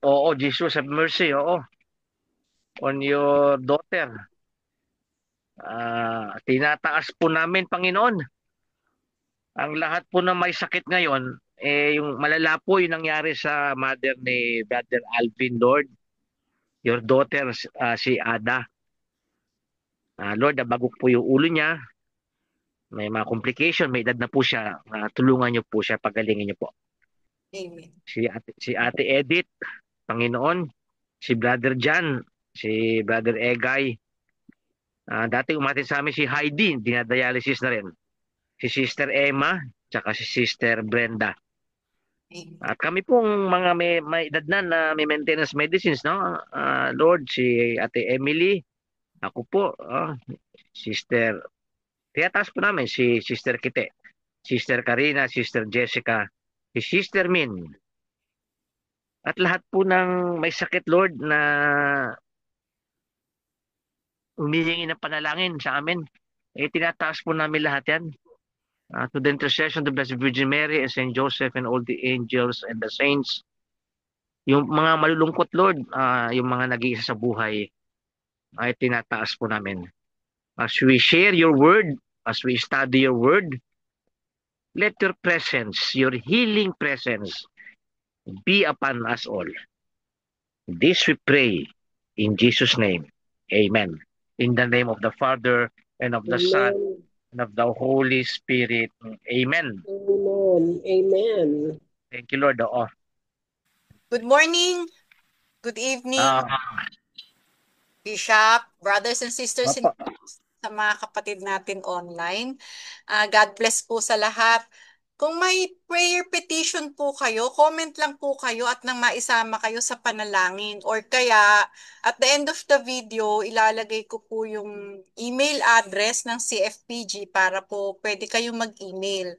Oo, Jesus have mercy, oo, on your daughter. Tinataas po namin, Panginoon, ang lahat po na may sakit ngayon, yung malala po yung nangyari sa mother ni Brother Alvin, Lord. Your daughter, si Ada. Lord, nabagok po yung ulo niya. May mga complication, may edad na po siya. Tulungan niyo po siya, pagalingin niyo po. Amen. Si Ate Edith, Panginoon, si Brother Jan, si Brother Egay. Dati umatin sa amin si Heidi, dinadialysis na rin. Si Sister Emma, tsaka si Sister Brenda. Amen. At kami pong mga may edad na may maintenance medicines, no? Lord, si Ate Emily, ako po, Sister, tiyataas po namin si Sister Kite, Sister Karina, Sister Jessica, si Sister Min, at lahat po ng may sakit, Lord, na humihingi ng panalangin sa amin. Tinataas po namin lahat yan. To the intercession of the Blessed Virgin Mary and Saint Joseph and all the angels and the saints. Yung mga malulungkot, Lord, yung mga nag-iisa sa buhay, ay tinataas po namin. As we share your word, as we study your word, let your presence, your healing presence, be upon us all. This we pray in Jesus' name. Amen. In the name of the Father, and of the Son, Amen. and of the Holy Spirit. Amen. Amen. Amen. Thank you, Lord. Oo. Good morning, good evening, Ah, Bishop, brothers and sisters Opo. sa mga kapatid natin online. God bless po sa lahat. Kung may prayer petition po kayo, comment lang po kayo at nang maisama kayo sa panalangin. Or kaya, at the end of the video, ilalagay ko po yung email address ng CFPG para po pwede kayong mag-email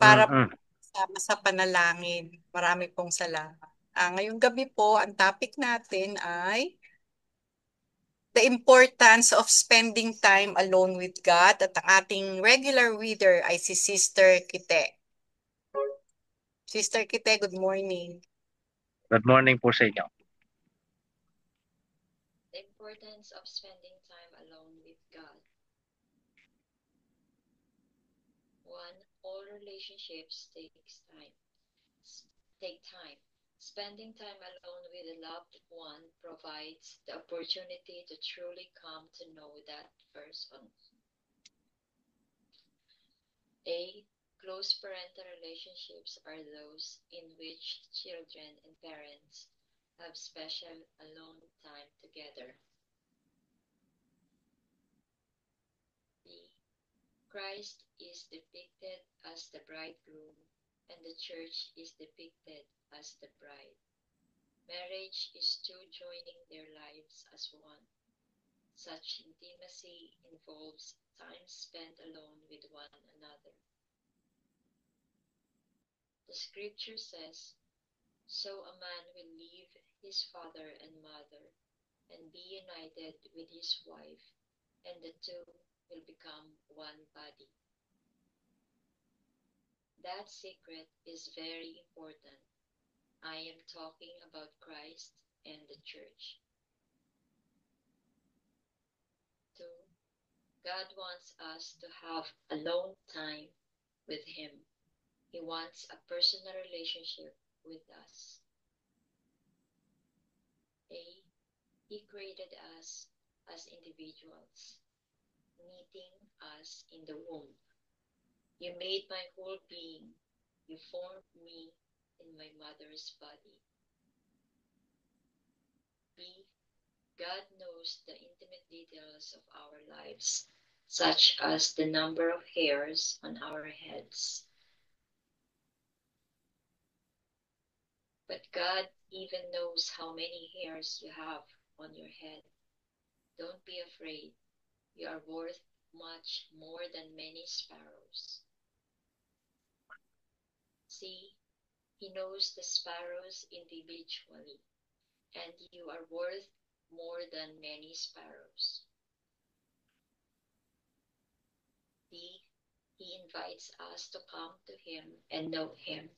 para po Mm-mm. sama sa panalangin. Marami pong salamat. Ngayong gabi po, ang topic natin ay the importance of spending time alone with God, at ang ating regular reader ay si Sister Kite. Sister Kite, good morning. Good morning po sa inyo. The importance of spending time alone with God. 1. All relationships take time. Spending time alone with a loved one provides the opportunity to truly come to know that person. A. Close parental relationships are those in which children and parents have special alone time together. B. Christ is depicted as the bridegroom and the church is depicted as the bride. Marriage is two joining their lives as one. Such intimacy involves time spent alone with one another. The scripture says, "So a man will leave his father and mother and be united with his wife, and the two will become one body." That secret is very important. I am talking about Christ and the church. 2. God wants us to have alone time with Him. He wants a personal relationship with us. A. He created us as individuals, knitting us in the womb. You made my whole being. You formed me in my mother's body. B. God knows the intimate details of our lives, such as the number of hairs on our heads. But God even knows how many hairs you have on your head. Don't be afraid. You are worth much more than many sparrows. See, He knows the sparrows individually, and you are worth more than many sparrows. D. He invites us to come to Him and know Him.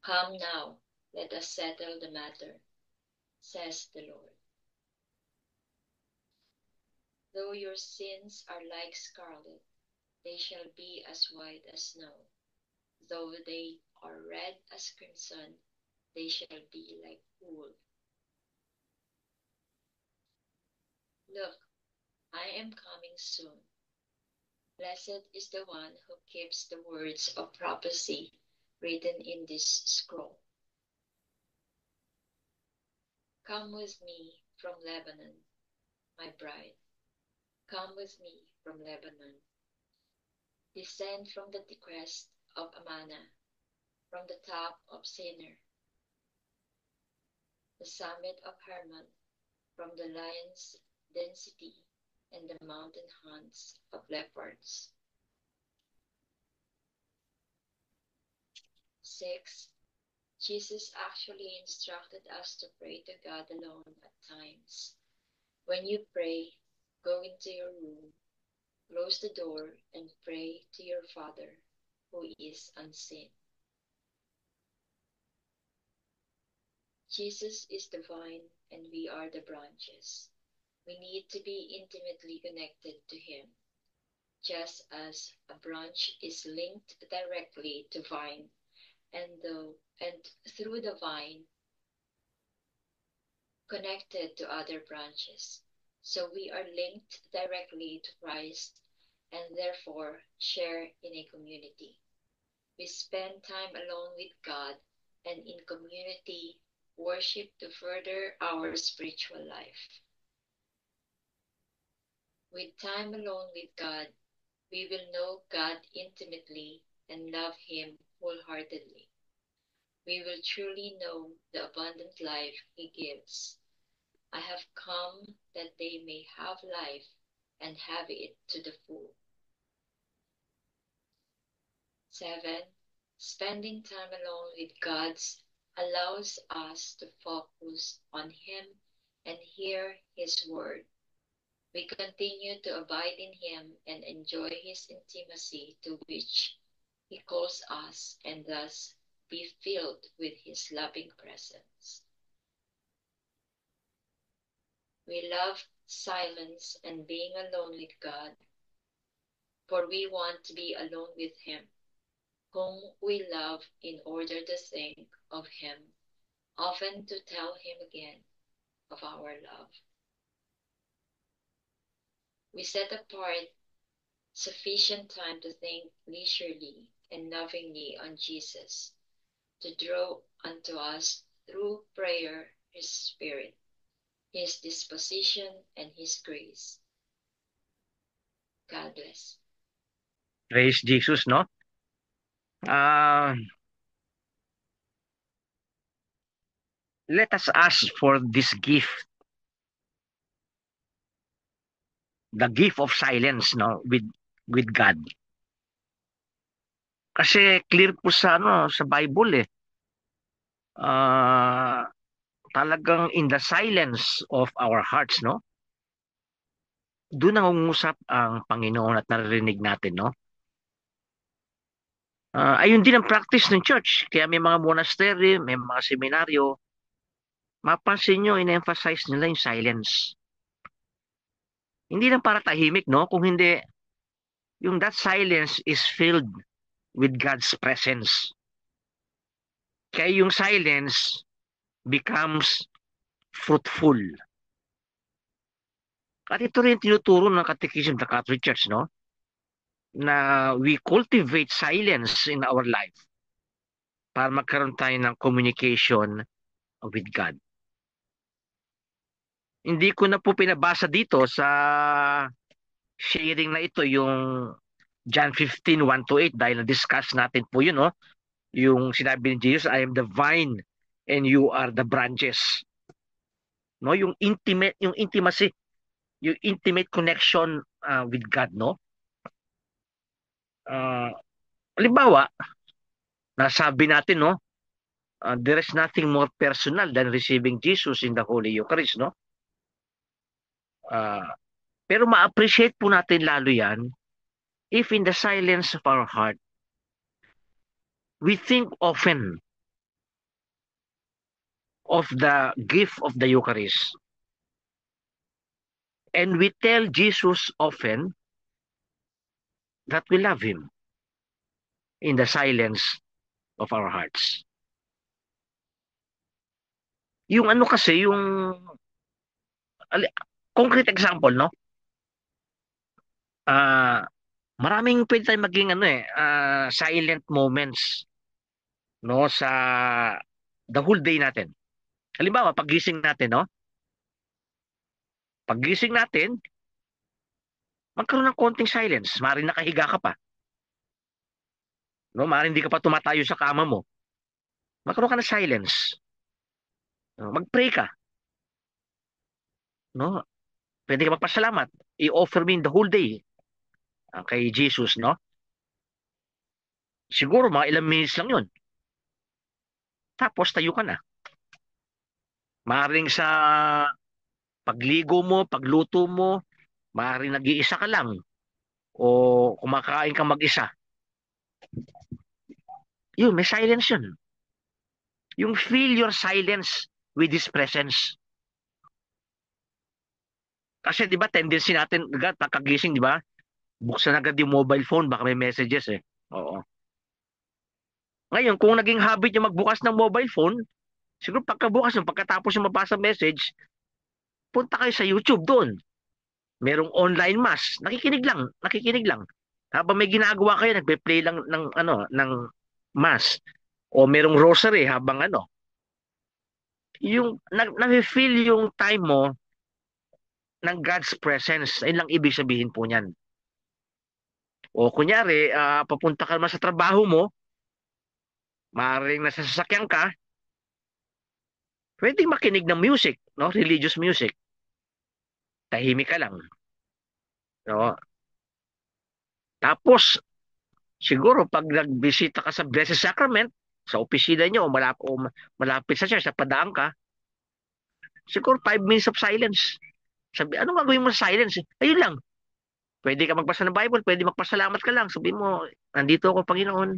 Come now, Let us settle the matter, says the Lord. Though your sins are like scarlet, they shall be as white as snow. Though they are red as crimson, they shall be like wool. Look, I am coming soon. Blessed is the one who keeps the words of prophecy written in this scroll. Come with me from Lebanon, my bride. Come with me from Lebanon. Descend from the crest of Amana, from the top of Sinir, the summit of Hermon, from the lion's density and the mountain haunts of leopards. 6. Jesus actually instructed us to pray to God alone at times. When you pray, go into your room, close the door, and pray to your Father who is unseen. Jesus is the vine and we are the branches. We need to be intimately connected to Him, just as a branch is linked directly to vine and through the vine connected to other branches. So we are linked directly to Christ and therefore share in a community. We spend time alone with God and in community worship to further our spiritual life. With time alone with God, we will know God intimately and love Him wholeheartedly. We will truly know the abundant life He gives. I have come that they may have life and have it to the full. 7. Spending time alone with God allows us to focus on Him and hear His word. We continue to abide in Him and enjoy His intimacy to which He calls us, and thus be filled with His loving presence. We love silence and being alone with God, for we want to be alone with Him, whom we love, in order to think of Him, often to tell Him again of our love. We set apart sufficient time to think leisurely and lovingly on Jesus, to draw unto us through prayer His Spirit, His disposition, and His grace. God bless. Praise Jesus, no? Let us ask for this gift, the gift of silence, no, with God. Kasi clear po sa sa Bible talagang in the silence of our hearts, no? Doon nangungusap ang Panginoon at naririnig natin, no? Ayun din ang practice ng church. Kaya may mga monastery, may mga seminaryo. Mapansin nyo, in-emphasize nila yung silence. Hindi lang para tahimik, no? Kung hindi, yung that silence is filled with God's presence. Kaya yung silence becomes fruitful. At ito rin tinuturo ng Catechism of the Catholic Church, no? Na we cultivate silence in our life para magkaroon tayo ng communication with God. Hindi ko na po pinabasa dito sa sharing na ito yung John 15, 1-8 dahil na-discuss natin po yun, no? Yung sinabi ni Jesus, I am the vine and you are the branches. No, yung intimacy, yung intimate connection with God, no? Halimbawa, nasabi natin, no? There is nothing more personal than receiving Jesus in the Holy Eucharist, no? Pero ma-appreciate po natin lalo yan if in the silence of our heart, we think often of the gift of the Eucharist. And we tell Jesus often that we love Him in the silence of our hearts. Yung ano kasi, yung concrete example, no? Maraming pwede tayong maging silent moments, no, sa the whole day natin. Halimbawa, paggising natin, no? Paggising natin, magkaroon ng konting silence. Maaaring nakahiga ka pa. No? Maaaring hindi ka pa tumatayo sa kama mo. Magkaroon ka ng silence. No? Mag-pray ka. No? Pwede ka magpasalamat. I-offer me in the whole day kay Jesus, no? Siguro mga ilang minutes lang yun. Tapos tayo ka na. Maaaring sa pagligo mo, pagluto mo, maaaring nag-iisa ka lang o kumakain ka mag-isa. Yun, may silence yun. Yung feel your silence with His presence. Kasi di ba tendency natin, agad pagkagising, di ba? Buksan agad yung mobile phone, baka may messages eh. Oo. Ngayon, kung naging habit yung magbukas ng mobile phone, siguro pagkabukas yung pagkatapos yung mabasa message, punta kayo sa YouTube doon. Merong online mass, nakikinig lang. Habang may ginagawa kayo, nagpe-play lang ng mass o merong rosary habang yung na-feel yung time mo ng God's presence. Ayun lang ibig sabihin po niyan. O kunyari, papunta ka naman sa trabaho mo, maaaring nasa sasakyan ka, pwedeng makinig ng music, no? Religious music. Tahimik ka lang. No? Tapos, siguro pag nagbisita ka sa Blessed Sacrament, sa opisina nyo o malapit sa church, sa padaan ka, siguro 5 minutes of silence. Sabi, ano gagawin mo sa silence? Ayun lang. Pwede ka magbasa ng Bible, pwede magpasalamat ka lang. Sabi mo, nandito ako, Panginoon.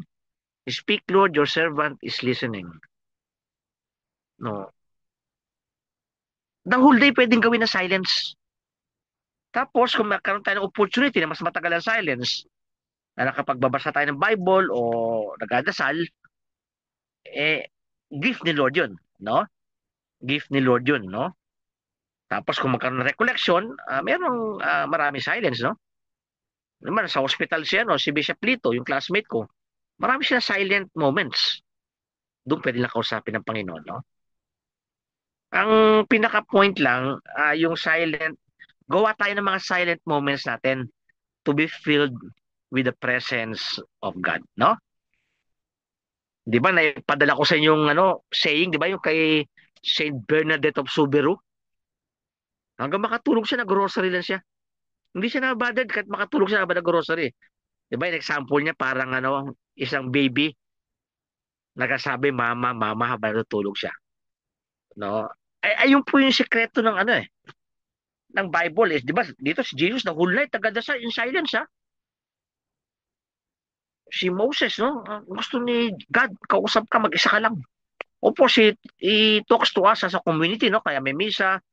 Speak, Lord, your servant is listening. No. The whole day pwedeng gawin na silence. Tapos, kung magkaroon tayo ng opportunity na mas matagal ang silence, na nakapagbabasa tayo ng Bible o nagdadasal, gift ni Lord yun, no? Gift ni Lord yun, no? Tapos, kung magkaroon ng recollection, merong marami silence, no? Naman, sa hospital siya, no? Si Bishop Lito, yung classmate ko, marami siya silent moments. Doon pwede lang kausapin ng Panginoon, no? Ang pinaka-point lang, yung silent, gawa tayo ng mga silent moments natin to be filled with the presence of God, no? 'Di ba naipadala ko sa inyo yung saying, 'di ba, yung kay Saint Bernadette of Subiru? Hanggang makatulog siya, nag-grocery lang siya. Hindi siya nabadad kahit makatulog siya nag-grocery. 'Di ba, yung example niya parang isang baby nagsasabi mama, mama habang natutulog siya. No? Ay, ayun po yung sikreto ng ng Bible is, 'di ba? Dito si Jesus the whole night tagadasal in silence, ha? Si Moses, no? Gusto ni God, kausap ka, mag-isa ka lang. Opo, he talks to us as a community, no? Kaya may misa,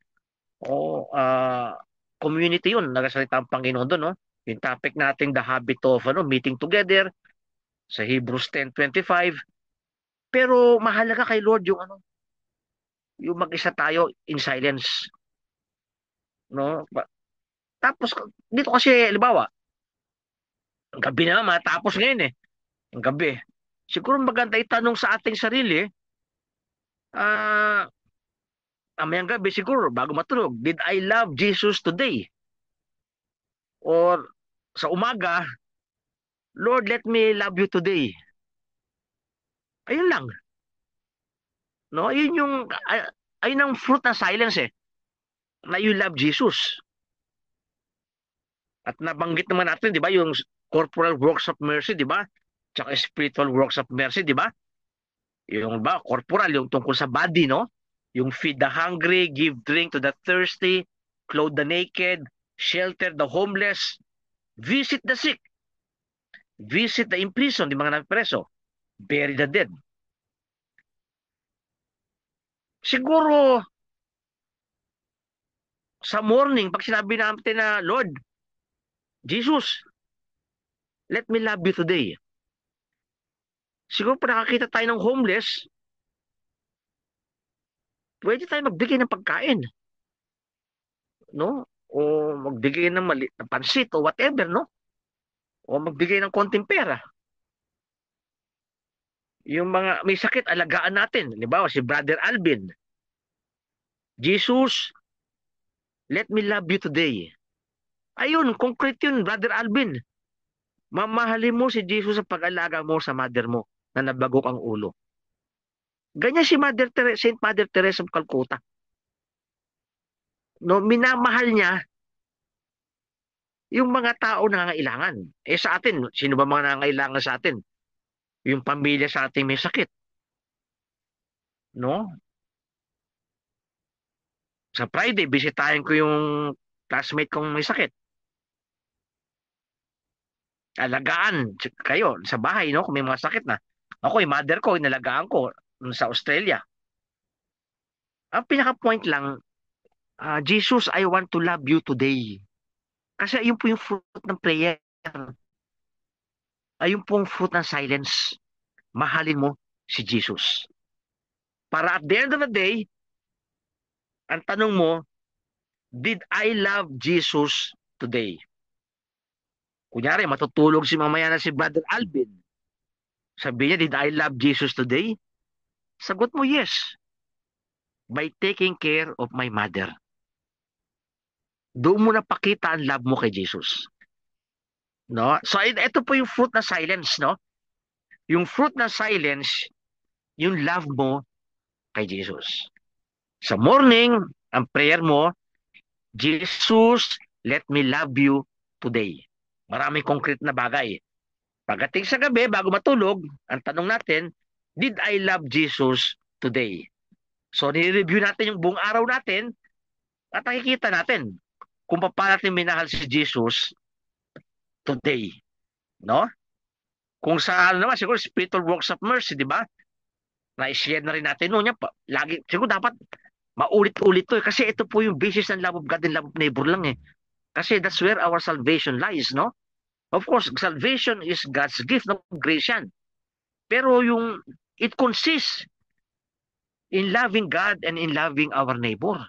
o community yun, nagasalita ang Panginoon doon, no? Yung topic natin, the habit of meeting together, sa Hebrews 10:25. Pero mahalaga kay Lord yung yung mag-isa tayo in silence, no? Tapos, dito kasi, halimbawa, ang gabi na matapos ngayon eh. Ang gabi. Siguro maganda itanong sa ating sarili, amayang gabi siguro, bago matulog, did I love Jesus today? Or sa umaga, Lord, let me love you today. Ayun lang. No? Ayun ang fruit ng silence eh. Na you love Jesus. At nabanggit naman natin, di ba, yung corporal works of mercy, di ba? Tsaka spiritual works of mercy, di ba? Yung ba, corporal, yung tungkol sa body, no? Yung feed the hungry, give drink to the thirsty, clothe the naked, shelter the homeless, visit the sick, visit the imprisoned, yung mga napreso, bury the dead. Siguro, sa morning, pag sinabi natin na, Lord, Jesus, let me love you today. Siguro pa nakakita tayo ng homeless, pwede tayo magbigay ng pagkain, no? O magbigay ng na pansit o whatever, no? O magbigay ng konting pera. Yung mga may sakit, alagaan natin. Halimbawa, si Brother Alvin. Jesus, let me love you today. Ayun, concrete yun, Brother Alvin. Mamahalin mo si Jesus sa pag-alaga mo sa mother mo na nabagok ang ulo. Ganyan si Saint Mother Teresa of Calcutta. No, minamahal niya yung mga tao na nangangailangan. Eh sa atin, sino ba mga nangangailangan sa atin? Yung pamilya sa ating may sakit. No? Sa Friday, bisitahin ko yung classmate kong may sakit. Alagaan kayo sa bahay, no? Kung may mga sakit na. Ako, yung mother ko, inalagaan ko sa Australia. Ang pinaka-point lang, Jesus, I want to love you today. Kasi ayun po yung fruit ng prayer. Ayun po yung fruit ng silence. Mahalin mo si Jesus. Para at the end of the day, ang tanong mo, did I love Jesus today? Kunyari, matutulog si mamaya na si Brother Alvin. Sabi niya, did I love Jesus today? Sagot mo, yes. By taking care of my mother. Doon mo napakita ang love mo kay Jesus. No? So, ito po yung fruit na silence, no? Yung fruit na silence, yung love mo kay Jesus. Sa morning, ang prayer mo, Jesus, let me love you today. Maraming concrete na bagay. Pagdating sa gabi, bago matulog, ang tanong natin, did I love Jesus today? So, nire-review natin yung buong araw natin at nakikita natin kung paano natin minahal si Jesus today. No? Kung sa naman, siguro spiritual works of mercy, di ba? Na-share na rin natin noon. Lagi, siguro dapat maulit-ulit to. Kasi ito po yung basis ng love of God and love of neighbor lang eh. Kasi that's where our salvation lies, no? Of course, salvation is God's gift, no? Grace yan. Pero it consists in loving God and in loving our neighbor.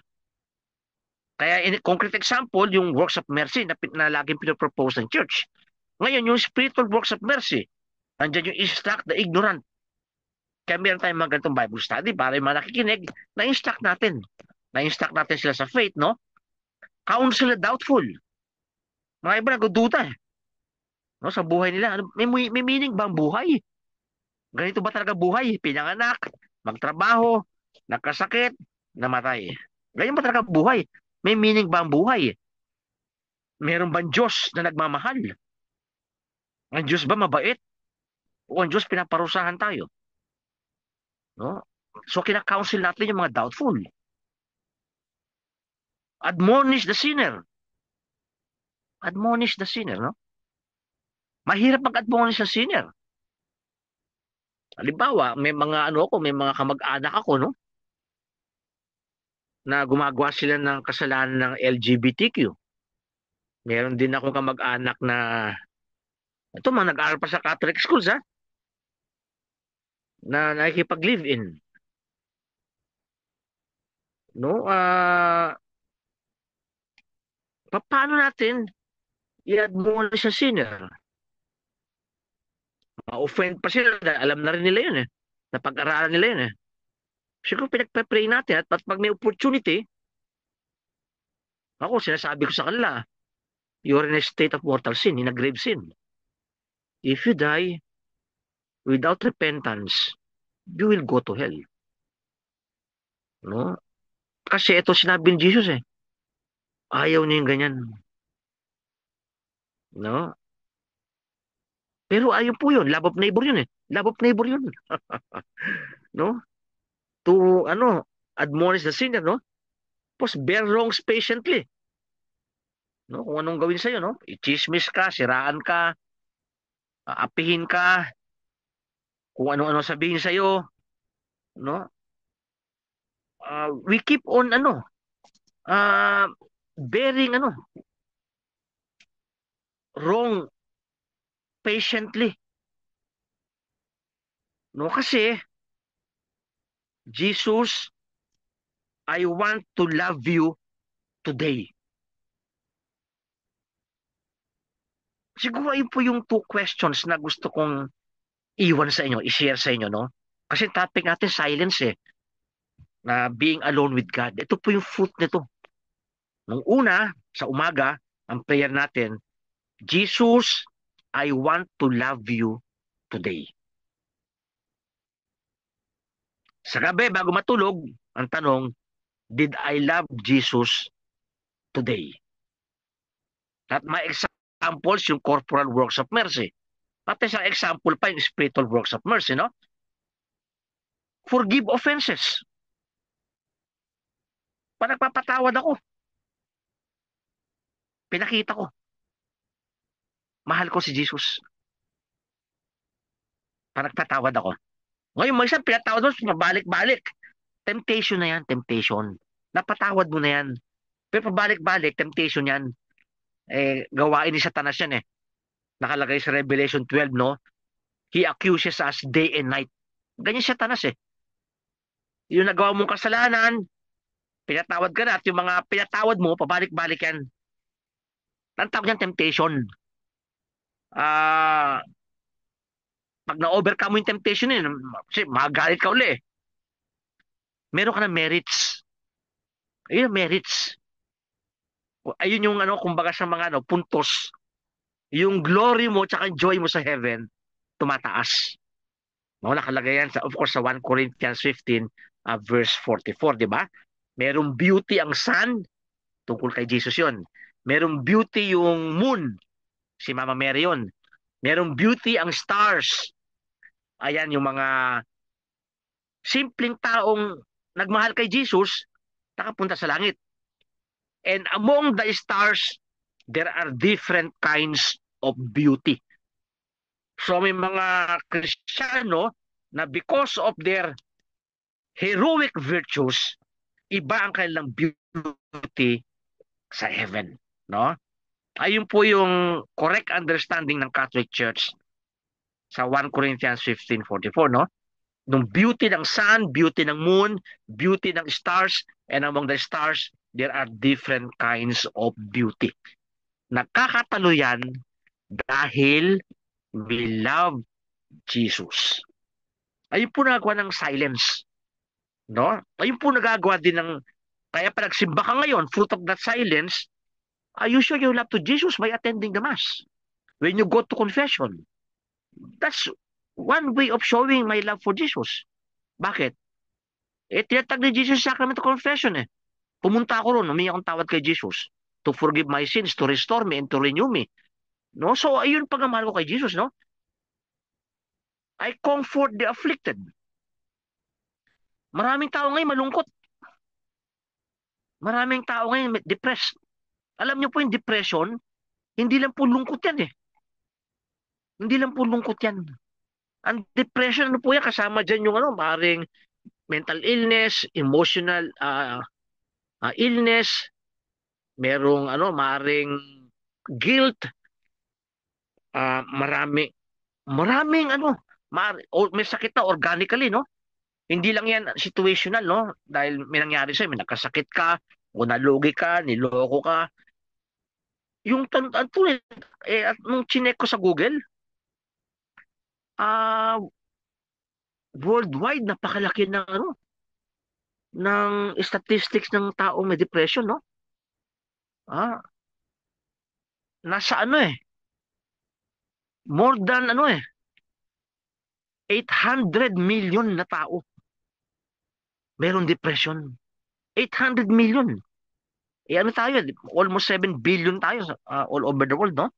Kaya in concrete example, yung works of mercy na laging pinopropose ng church. Ngayon, yung spiritual works of mercy, andyan yung instruct the ignorant. Kaya meron tayong mga ganitong Bible study para yung mga nakikinig, na-instruct natin. Na-instruct natin sila sa faith, no? Count sila doubtful. Mga iba nagdududa eh. No, sa buhay nila, may meaning ba ang buhay? Ganito ba talaga buhay? Pinanganak, magtrabaho, nagkasakit, namatay. Ganyan ba talaga buhay? May meaning ba ang buhay? Meron bang Diyos na nagmamahal? Ang Diyos ba mabait? O ang Diyos pinaparusahan tayo? No? So kina-counsel natin yung mga doubtful. Admonish the sinner. Admonish the sinner, no? Mahirap mag-admonish ng sinner. Halimbawa, may mga may mga kamag-anak ako, no? Na gumagawa sila ng kasalanan ng LGBTQ. Meron din akong kamag-anak na ito mga nag-aaral pa sa Catholic schools, ha? Na nakikipag-live-in. No? Paano natin i-admonish sa sinner? Ma-offend pa sila, alam na rin nila yun eh. Napag-aralan nila yun eh. Siguro pinagpe-pray natin at pag may opportunity, ako sinasabi ko sa kanila, you're in a state of mortal sin, in a grave sin. If you die without repentance, you will go to hell. No? Kasi ito sinabi ni Jesus eh. Ayaw niya yung ganyan. No? Pero ayaw po yun. Love of neighbor yun eh. Love of neighbor yun. No? To, admonish the sinner, no? Tapos bear wrongs patiently. No? Kung anong gawin sa'yo, no? I-chismis ka, siraan ka, aapihin ka, kung ano-ano sabihin sa'yo, no? we keep on bearing wrong patiently. No, kasi Jesus, I want to love you today. Siguro ayun po yung two questions na gusto kong iwan sa inyo, i-share sa inyo, no? Kasi topic natin silence na being alone with God. Ito po yung fruit nito. Nung una, sa umaga, ang prayer natin, Jesus, I want to love you today. Sa gabi, bago matulog, ang tanong, did I love Jesus today? At may examples yung corporal works of mercy. At isang example pa yung spiritual works of mercy, no? Forgive offenses. Pag nagpapatawad ako, pinakita ko, mahal ko si Jesus. Pag nagpatawad ako. Ngayon, may isang pinatawad mo, pabalik-balik. Temptation na yan, temptation. Napatawad mo na yan. Pero pabalik-balik, temptation yan. Gawain ni Satanas yan Nakalagay sa Revelation 12, no? He accuses us day and night. Ganyan siya Satanas Yung nagawa mong kasalanan, pinatawad ka na at yung mga pinatawad mo, pabalik-balik yan. Ang tawag niyan temptation. Pag na-overcome mo yung temptation kasi magalit ka uli. Meron ka na merits. Ayun ang merits. Ayun yung kumbaga sa mga puntos. Yung glory mo tsaka joy mo sa heaven, tumataas. Nakalagay yan of course sa 1 Corinthians 15 verse 44, di ba? Merong beauty ang sun, tungkol kay Jesus yon. Merong beauty yung moon, si Mama Mary yun. Merong beauty ang stars. Ayan yung mga simpleng taong nagmahal kay Jesus, nakapunta sa langit. And among the stars, there are different kinds of beauty. So may mga Kristiyano na because of their heroic virtues, iba ang kanilang beauty sa heaven, no? Ayun po yung correct understanding ng Catholic Church sa 1 Corinthians 15:44, no? Nung beauty ng sun, beauty ng moon, beauty ng stars, and among the stars, there are different kinds of beauty. Nagkakatalo yan dahil we love Jesus. Ayun po nagagawa ng silence. No? Ayun po nagagawa din ng, kaya pa nagsimba ka ngayon, fruit of that silence, you show your love to Jesus by attending the Mass. When you go to confession, that's one way of showing my love for Jesus. Bakit? Tinatag ni Jesus sa sacrament of confession Pumunta ako ron, humingi akong tawad kay Jesus to forgive my sins, to restore me, and to renew me. No? So, ayun pagmamahal ko kay Jesus, no? I comfort the afflicted. Maraming tao ngayon malungkot. Maraming tao ngayon depressed. Alam niyo po yung depression, hindi lang po lungkot yan Hindi lang po lungkot yan. Ang depression, ano po yan? Kasama dyan yung maaaring mental illness, emotional illness, merong maaaring guilt, maraming may sakit na organically, no? Hindi lang yan situational, no? Dahil may nangyari sa'yo, may nakasakit ka, o nalugi ka, niloko ka. Yung tunay, nung chinek ko sa Google, worldwide, napakalaki ng statistics ng tao may depression, no? Nasa more than 800 million na tao meron depression. 800 million. Tayo, almost 7 billion tayo all over the world, no?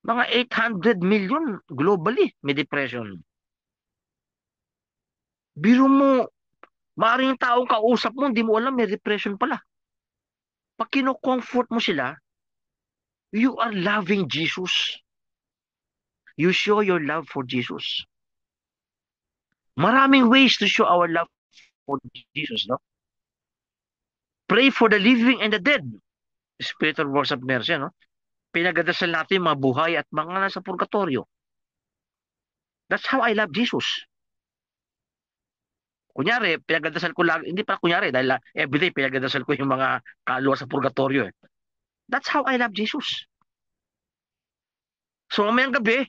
Mga 800 million globally may depression. Biro mo, maaaring taong kausap mo, hindi mo alam may depression pala. Pag kino-comfort mo sila, you are loving Jesus. You show your love for Jesus. Maraming ways to show our love for Jesus, no? pray for the living and the dead. Spiritual works of mercy, no? Pinagdadasal natin yung mga buhay at mga nasa purgatorio. That's how I love Jesus. Kunyari, pinagdadasal ko lang, hindi pa kunyari, dahil everyday pinagdadasal ko yung mga kaluluwa sa purgatorio. That's how I love Jesus. So, mamayang gabi,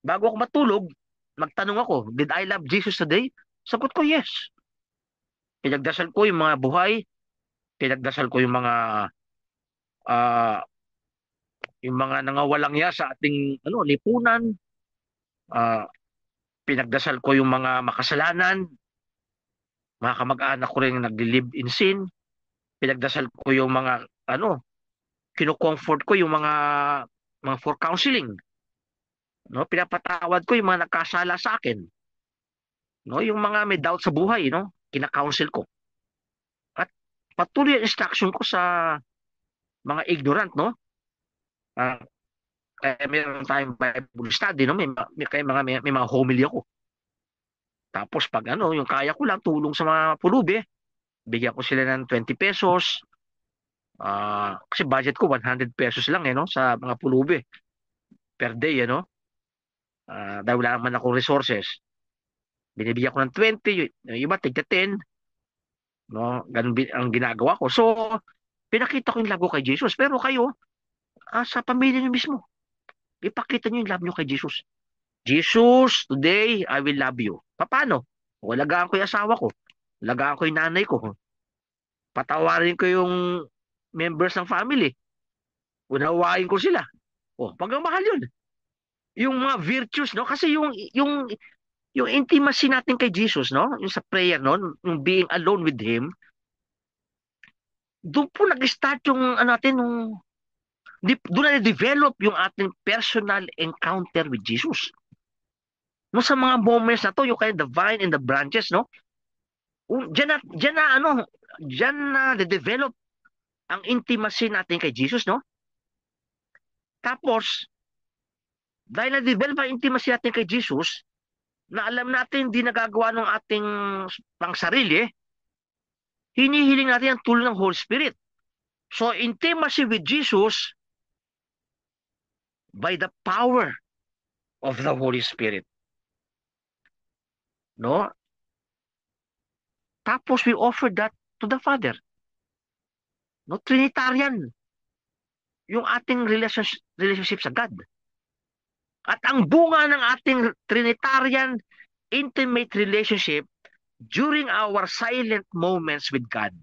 bago ako matulog, magtanong ako, did I love Jesus today? Sagot ko, yes. Pinagdasal ko yung mga buhay, pinagdasal ko yung mga nangawalang sa ating lipunan, pinagdasal ko yung mga makasalanan, mga kamag-anak ko rin nag-live in sin, pinagdasal ko yung mga kino-comfort ko yung mga for counseling. No, pinapatawad ko yung mga nagkasala sa akin. No, yung mga may doubt sa buhay, kina-counsel ko. At patuloy ang instruction ko sa mga ignorant, meron tayong Bible study, may mga homily ako. Tapos pag yung kaya ko lang tulong sa mga pulubi, bigyan ko sila ng 20 pesos. Kasi budget ko 100 pesos lang sa mga pulubi per day, dahil wala naman akong resources. Binibigyan ko ng 20, yung iba tigta 10. No, ganun ang ginagawa ko. So, pinakita ko yung love ko kay Jesus. Pero kayo, sa pamilya niyo mismo, ipakita niyo yung love niyo kay Jesus. Jesus, today, I will love you. Paano? Alagaan ko yung asawa ko. Alagaan ko yung nanay ko. Patawarin ko yung members ng family. Unawain ko sila. Pagmamahal yun. Yung mga virtues, kasi yung intimacy natin kay Jesus, yung sa prayer, yung being alone with Him, doon po nag-start yung doon na-develop yung ating personal encounter with Jesus. Sa mga moments na to, yung kaya the vine and the branches, diyan na de-develop ang intimacy natin kay Jesus, Tapos, dahil na-develop ang intimacy natin kay Jesus, na alam natin hindi nagagawa ng ating pangsarili, hinihiling natin ang tulong ng Holy Spirit. So, intimacy with Jesus by the power of the Holy Spirit. Tapos, we offer that to the Father. Trinitarian yung ating relationship sa God. At ang bunga ng ating Trinitarian intimate relationship during our silent moments with God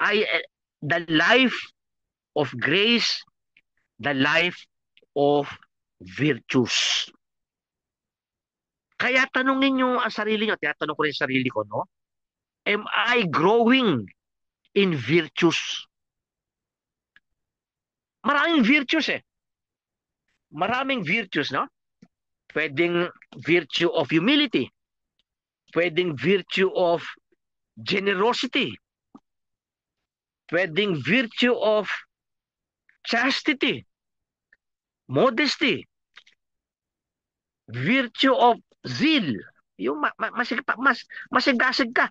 ay the life of grace, the life of virtues. Kaya tanungin nyo ang sarili nyo, tinatanong ko rin ang sarili ko, am I growing in virtues? Maraming virtues Maraming virtues, Pwedeng virtue of humility. Pwedeng virtue of generosity. Pwedeng virtue of chastity. Modesty. Virtue of zeal. Yung masigasig ka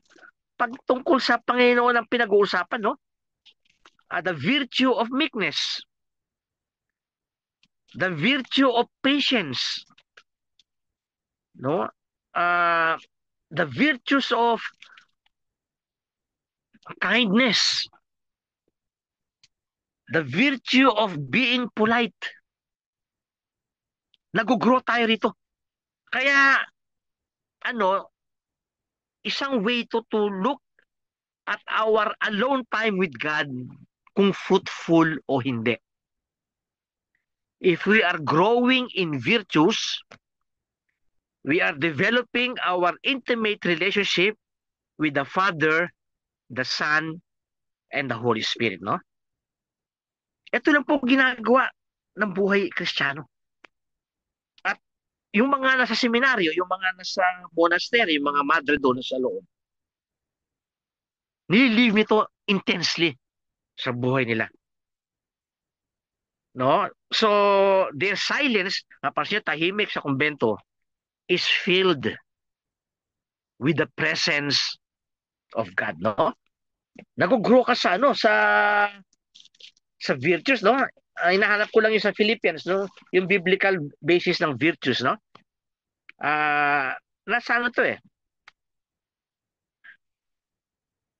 pag tungkol sa Panginoon ang pinag-uusapan, the virtue of meekness. The virtue of patience, the virtues of kindness, the virtue of being polite. Nag-grow tayo rito. Kaya, isang way to look at our alone time with God kung fruitful o hindi. If we are growing in virtues, we are developing our intimate relationship with the Father, the Son, and the Holy Spirit, Ito lang po ginagawa ng buhay Kristiyano. At yung mga nasa seminaryo, yung mga nasa monastery, yung mga madre doon sa loob, nililive nito intensely sa buhay nila. So, their silence, napansin tahimik sa kumbento, is filled with the presence of God, Nag-grow ka sa ano, sa virtues, no? Hinahanap ko lang yung sa Philippians, no? Yung biblical basis ng virtues, no? Nasa ano to eh?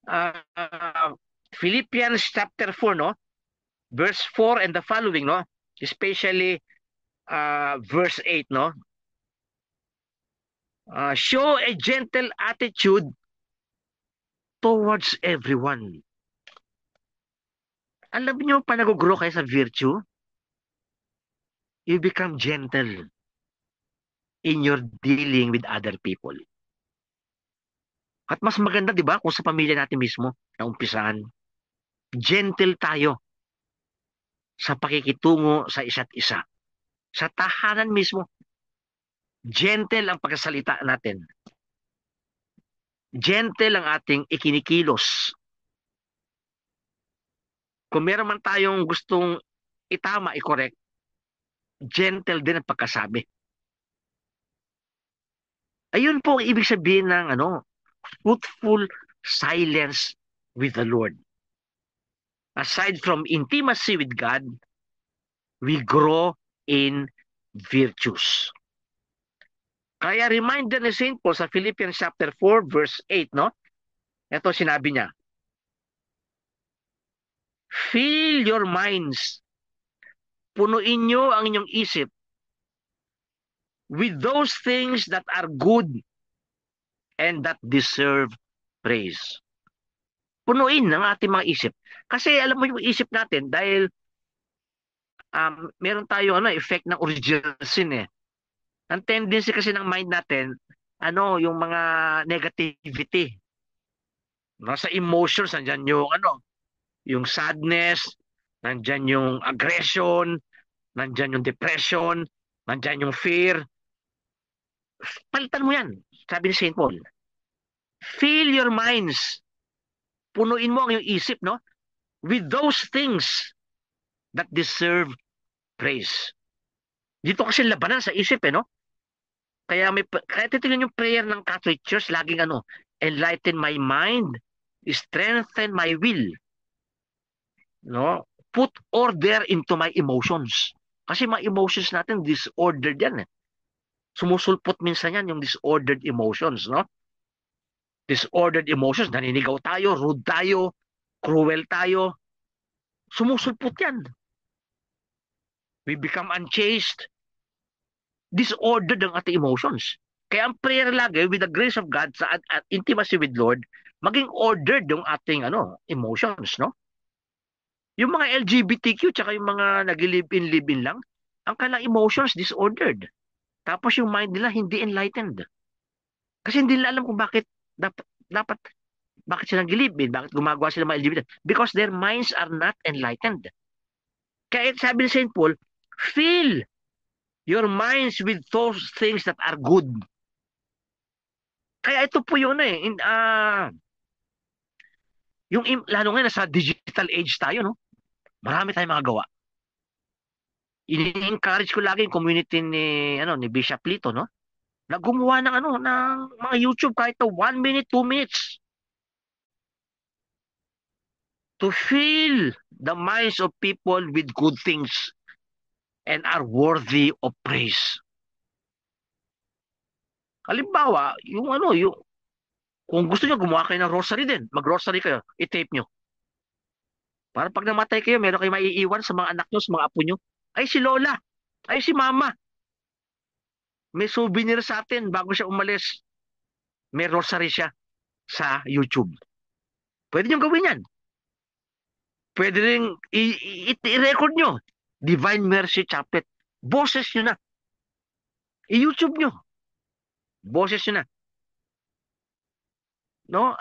Ah, Philippians chapter 4, no? Verse 4 and the following, no? Especially verse 8, no? Show a gentle attitude towards everyone. Alam niyo, pa nag-grow kayo sa virtue, you become gentle in your dealing with other people. At mas maganda, di ba, kung sa pamilya natin mismo, na umpisahan, gentle tayo sa pakikitungo sa isa't isa. Sa tahanan mismo, gentle ang pagkasalita natin. Gentle ang ating ikinikilos. Kung meron man tayong gustong itama, i-correct, gentle din ang pagkasabi. Ayun po ang ibig sabihin ng fruitful silence with the Lord. Aside from intimacy with God, we grow in virtues. Kaya reminder ni St. Paul sa Philippians chapter 4 verse 8, no? Ito sinabi niya, fill your minds, punuin nyo ang inyong isip with those things that are good and that deserve praise. Punuin ang ating mga isip. Kasi alam mo yung isip natin, dahil meron tayo effect ng original sin eh. Ang tendency kasi ng mind natin, yung mga negativity. No, sa emotions, nandiyan yung sadness, nandiyan yung aggression, nandiyan yung depression, nandiyan yung fear. Palitan mo yan, sabi ni St. Paul. Fill your minds. Punuin mo ang iyong isip, no? With those things that deserve praise. Dito kasi labanan sa isip, no? Kaya titingnan yung prayer ng Catholic Church, laging enlighten my mind, strengthen my will. No? Put order into my emotions. Kasi mga emotions natin, disordered yan. Sumusulpot minsan yan yung disordered emotions, no? Disordered emotions, naninigaw tayo, rude tayo, cruel tayo. Sumusulpot yan. We become unchaste. Disordered ang ating emotions. Kaya ang prayer lagi, with the grace of God, sa intimacy with Lord, maging ordered yung ating emotions, no? Yung mga LGBTQ tsaka yung mga nag-live-in lang, ang kanilang emotions disordered. Tapos yung mind nila hindi enlightened. Kasi hindi nila alam kung dapat bakit sila nag-live-in, bakit gumagawa sila mga LGBT. Because their minds are not enlightened. Kaya sabi ni St. Paul, fill your minds with those things that are good. Kaya ito po yun lalo ngayon sa digital age tayo, no? Marami tayong mga gawa. Ini-encourage ko lagi yung community ni Bishop Lito, no? Na gumawa ng mga YouTube kahit 1 minute, 2 minutes. To fill the minds of people with good things and are worthy of praise. Halimbawa, kung gusto niyo gumawa kayo ng rosary din, mag-rosary kayo, i-tape nyo. Para pag namatay kayo, meron kayo maiiwan sa mga anak nyo, sa mga apo nyo. Ay, si Lola. Ay, si Mama. May souvenir sa atin bago siya umalis. May rosary siya sa YouTube. Pwede nyo gawin yan. Pwede rin i-record nyo. Divine Mercy Chaplet. Boses nyo na. I-YouTube nyo. Boses nyo na. No?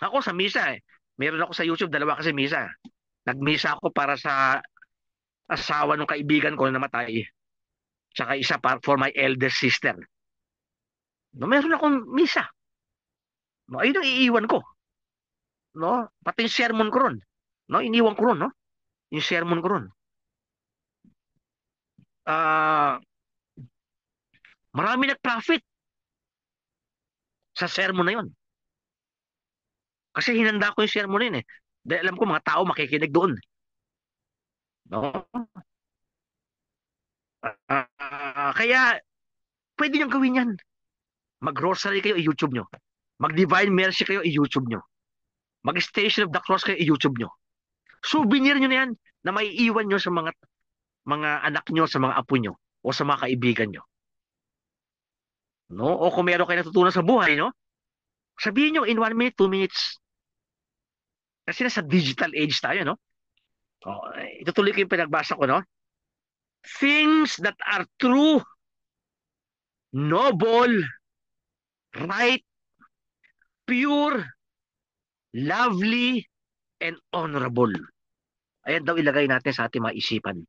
Ako sa misa Meron ako sa YouTube, 2 kasi misa. Nagmisa ako para sa asawa ng kaibigan ko na namatay. Tsaka isa for my eldest sister. No, meron akong misa. No, ayun ang iiwan ko. No? Pati yung sermon ko ron. No, iniwan ko ron, no? Yung sermon ko ron. Marami nag-profit sa sermon na yun. Kasi hinanda ko yung sermon yun eh. Dahil alam ko mga tao makikinig doon. No? Kaya, pwede nyo gawin yan. Mag-grocery kayo, i-YouTube nyo. Mag-Divine Mercy kayo, i-YouTube nyo. Mag-Station of the Cross kayo, i-YouTube nyo. Souvenir nyo na yan na may iwan nyo sa mga anak nyo, sa mga apo nyo, o sa mga kaibigan nyo. No? O kung meron kayo natutunan sa buhay, no? Sabihin nyo in 1 minute, 2 minutes. Kasi nasa digital age tayo, no? Itutuloy ko yung pinagbasa ko, no? Things that are true, noble, right, pure, lovely, and honorable. Ayan daw ilagay natin sa ating mga isipan.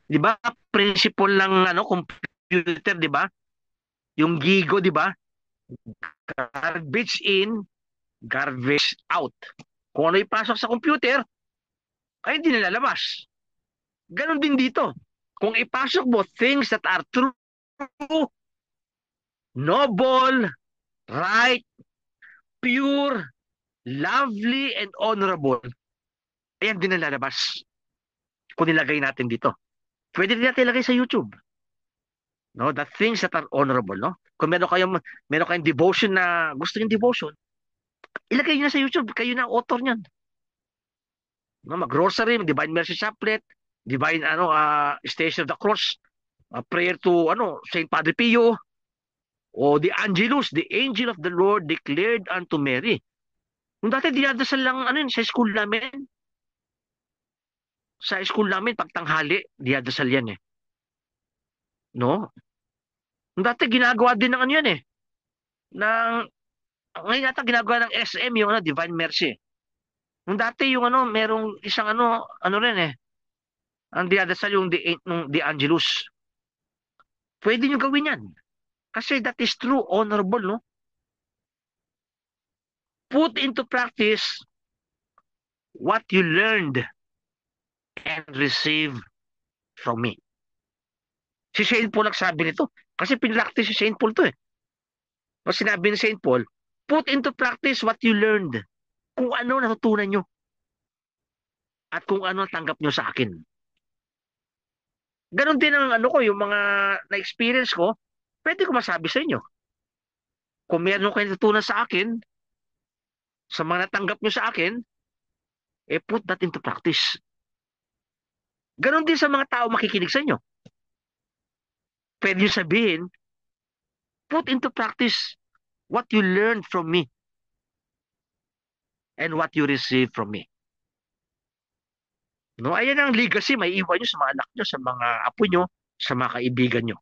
Di ba? Principle ng computer, di ba? Yung gigo, di ba? Garbage in, garbage out. Kung ano ipasok sa computer, ay hindi nilalabas. Ganon din dito. Kung ipasok mo things that are true, noble, right, pure, lovely, and honorable, ayan din nilalabas. Kung nilagay natin dito. Pwede din natin ilagay sa YouTube. No, the things that are honorable, no? Kung meron kayong devotion na gusto niyo devotion, ilagay niyo na sa YouTube, kayo na author niyan. No, mag-grocery, Divine Mercy Chaplet, Divine Station of the Cross, prayer to Saint Padre Pio, o the Angelus, the angel of the Lord declared unto Mary. Nung dati dinadasal lang sa school namin. Sa school namin pagtanghali, dinadasal yan eh. No? Dati ginagawa din ng yan eh. Ngayon nata ginagawa ng SM yung Divine Mercy. Nung dati yung merong isang rin eh. Ang dinadasal yung the Angelus. Pwede nyo gawin yan. Kasi that is true, honorable, no? Put into practice what you learned and receive from me. Si Saint Paul nagsabi nito. Kasi pinractice si Saint Paul to eh. O sinabi ni Saint Paul, put into practice what you learned. Kung ano natutunan nyo. At kung ano tanggap nyo sa akin. Ganon din ang yung mga na-experience ko, pwede ko masabi sa inyo. Kung meron kayo natutunan sa akin, sa mga natanggap nyo sa akin, put that into practice. Ganon din sa mga tao makikinig sa inyo. Pwede nyo sabihin, put into practice what you learned from me and what you received from me. No, ayan ang legacy may iwan nyo sa mga anak nyo, sa mga apo nyo, sa mga kaibigan nyo.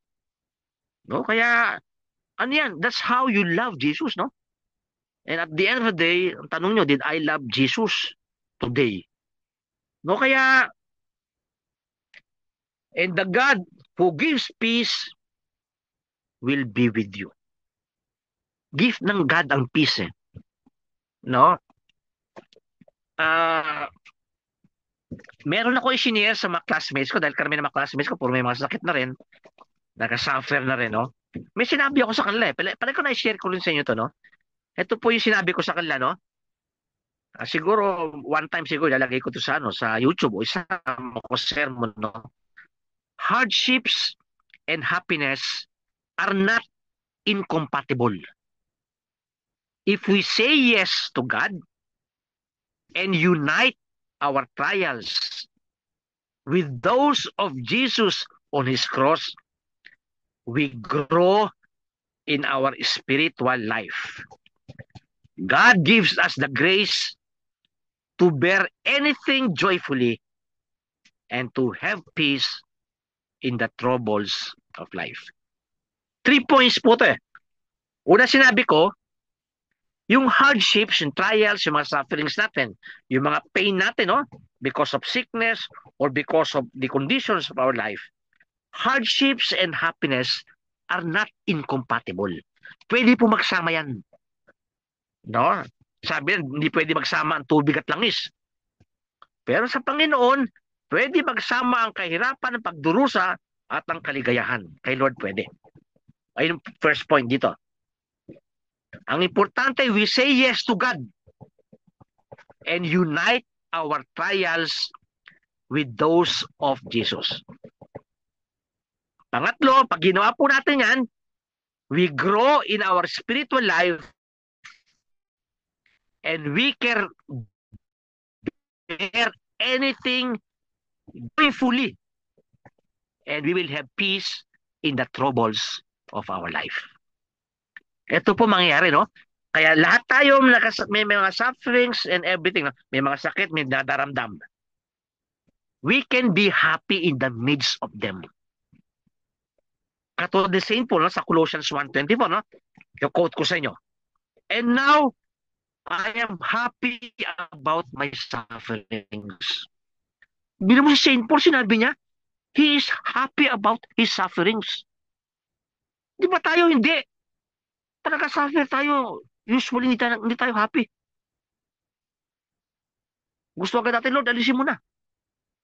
No, kaya yan? That's how you love Jesus, no? And at the end of the day, ang tanong nyo, did I love Jesus today? No, kaya and the God who gives peace will be with you. Gift ng God ang peace eh. No? Meron ako i-share sa mga classmates ko dahil karami ng mga classmates ko puro may mga sakit na rin. Nagka-suffer na rin, no? May sinabi ako sa kanila eh. Pala ko na-share ko rin sa inyo to, no? Ito po yung sinabi ko sa kanila, no? Siguro, one time siguro, lalagay ko to sa YouTube o isa ko sermon, no? Hardships and happiness are not incompatible. If we say yes to God and unite our trials with those of Jesus on His cross, we grow in our spiritual life. God gives us the grace to bear anything joyfully and to have peace in the troubles of life. 3 points po ito eh. Una sinabi ko, yung hardships, yung trials, yung mga sufferings natin, yung mga pain natin, no? Because of sickness or because of the conditions of our life, hardships and happiness are not incompatible. Pwede po magsama yan. No? Sabi yan, hindi pwede magsama ang tubig at langis. Pero sa Panginoon, pwede magsama ang kahirapan, ang pagdurusa at ang kaligayahan. Kay Lord pwede. Ayun yung first point dito. Ang importante, we say yes to God and unite our trials with those of Jesus. Pangatlo, pag ginawa po natin yan, we grow in our spiritual life and we can bear anything joyfully and we will have peace in the troubles of our life. Ito po mangyayari, no? Kaya lahat tayo may mga sufferings and everything, no? May mga sakit, may nadaramdam. We can be happy in the midst of them. Katulad ni Saint Paul, no? Sa Colossians 1:24, no? Yung quote ko sa inyo. And now, I am happy about my sufferings. Bilang mo si Saint Paul, sinabi niya, he is happy about his sufferings. Di ba tayo hindi? Pag nagka-suffer tayo, usually hindi tayo happy. Gusto agad natin, Lord, alisin mo na.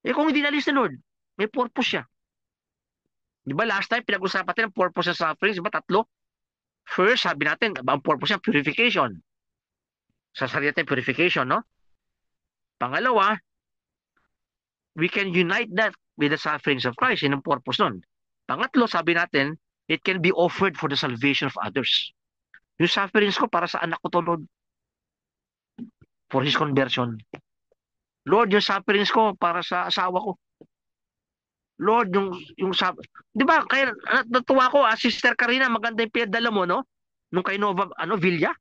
Eh kung hindi nalis ni Lord, may purpose siya. Di ba last time, pinag-usapan natin ang purpose ng suffering, di ba 3? First, sabi natin, ang purpose niya, purification. Sa sarili natin, purification, no? Pangalawa, we can unite that with the sufferings of Christ. Yun ang purpose nun. Pangatlo, sabi natin, it can be offered for the salvation of others. Yung sufferings ko para sa anak ko to, Lord. For his conversion. Lord, yung sufferings ko para sa asawa ko. Lord, yung di ba, kaya natuwa ko, Sister Karina, maganda yung pinadala mo, no? Nung kay Nova, Villa.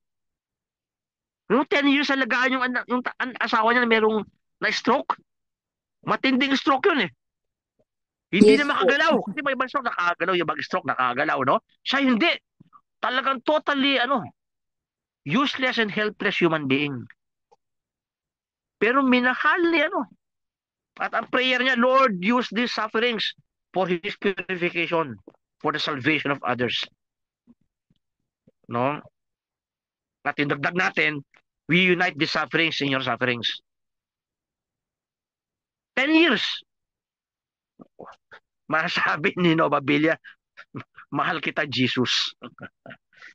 Yung 10 years alagaan yung asawa niya na merong na-stroke. Matinding stroke yun eh. Hindi Yes na po. makagalaw. Kasi may ibang stroke nakagalaw, yung mag-stroke nakagalaw, no? Siya hindi. Talagang totally, useless and helpless human being. Pero minahal niya, At ang prayer niya, Lord, use these sufferings for His purification, for the salvation of others. No? At indagdag natin, we unite these sufferings in your sufferings. 10 years. Masabi ni Nova Villa, mahal kita, Jesus.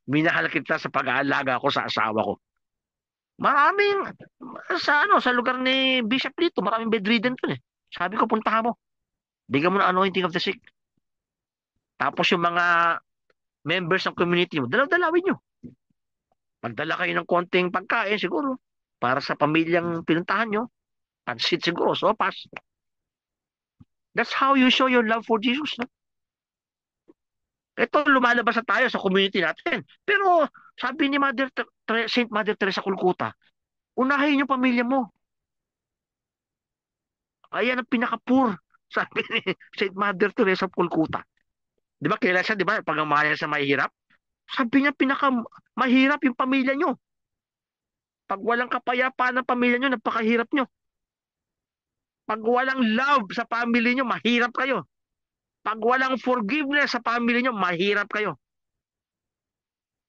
Minahal kita sa pag-aalaga ko sa asawa ko. Maraming, sa lugar ni Bishop dito, maraming bedridden to eh. Sabi ko, puntahan mo. Bigyan mo na anointing of the sick. Tapos yung mga members ng community mo, dalaw-dalawin nyo. Magdala kayo ng konting pagkain siguro para sa pamilyang pinuntahan nyo. Pansit siguro, sopas. That's how you show your love for Jesus, no? Ito, lumalabas na tayo sa community natin. Pero, sabi ni Saint Mother Teresa Calcutta, unahin yung pamilya mo. Ayan ang pinaka-poor, sabi ni Saint Mother Teresa Calcutta. Di ba, kailan siya, di ba, pag mahal sa mahihirap? Sabi niya, pinaka-mahirap yung pamilya nyo. Pag walang kapayapaan ng pamilya nyo, napakahirap nyo. Pag walang love sa family nyo, mahirap kayo. Pag walang forgiveness sa family nyo, mahirap kayo.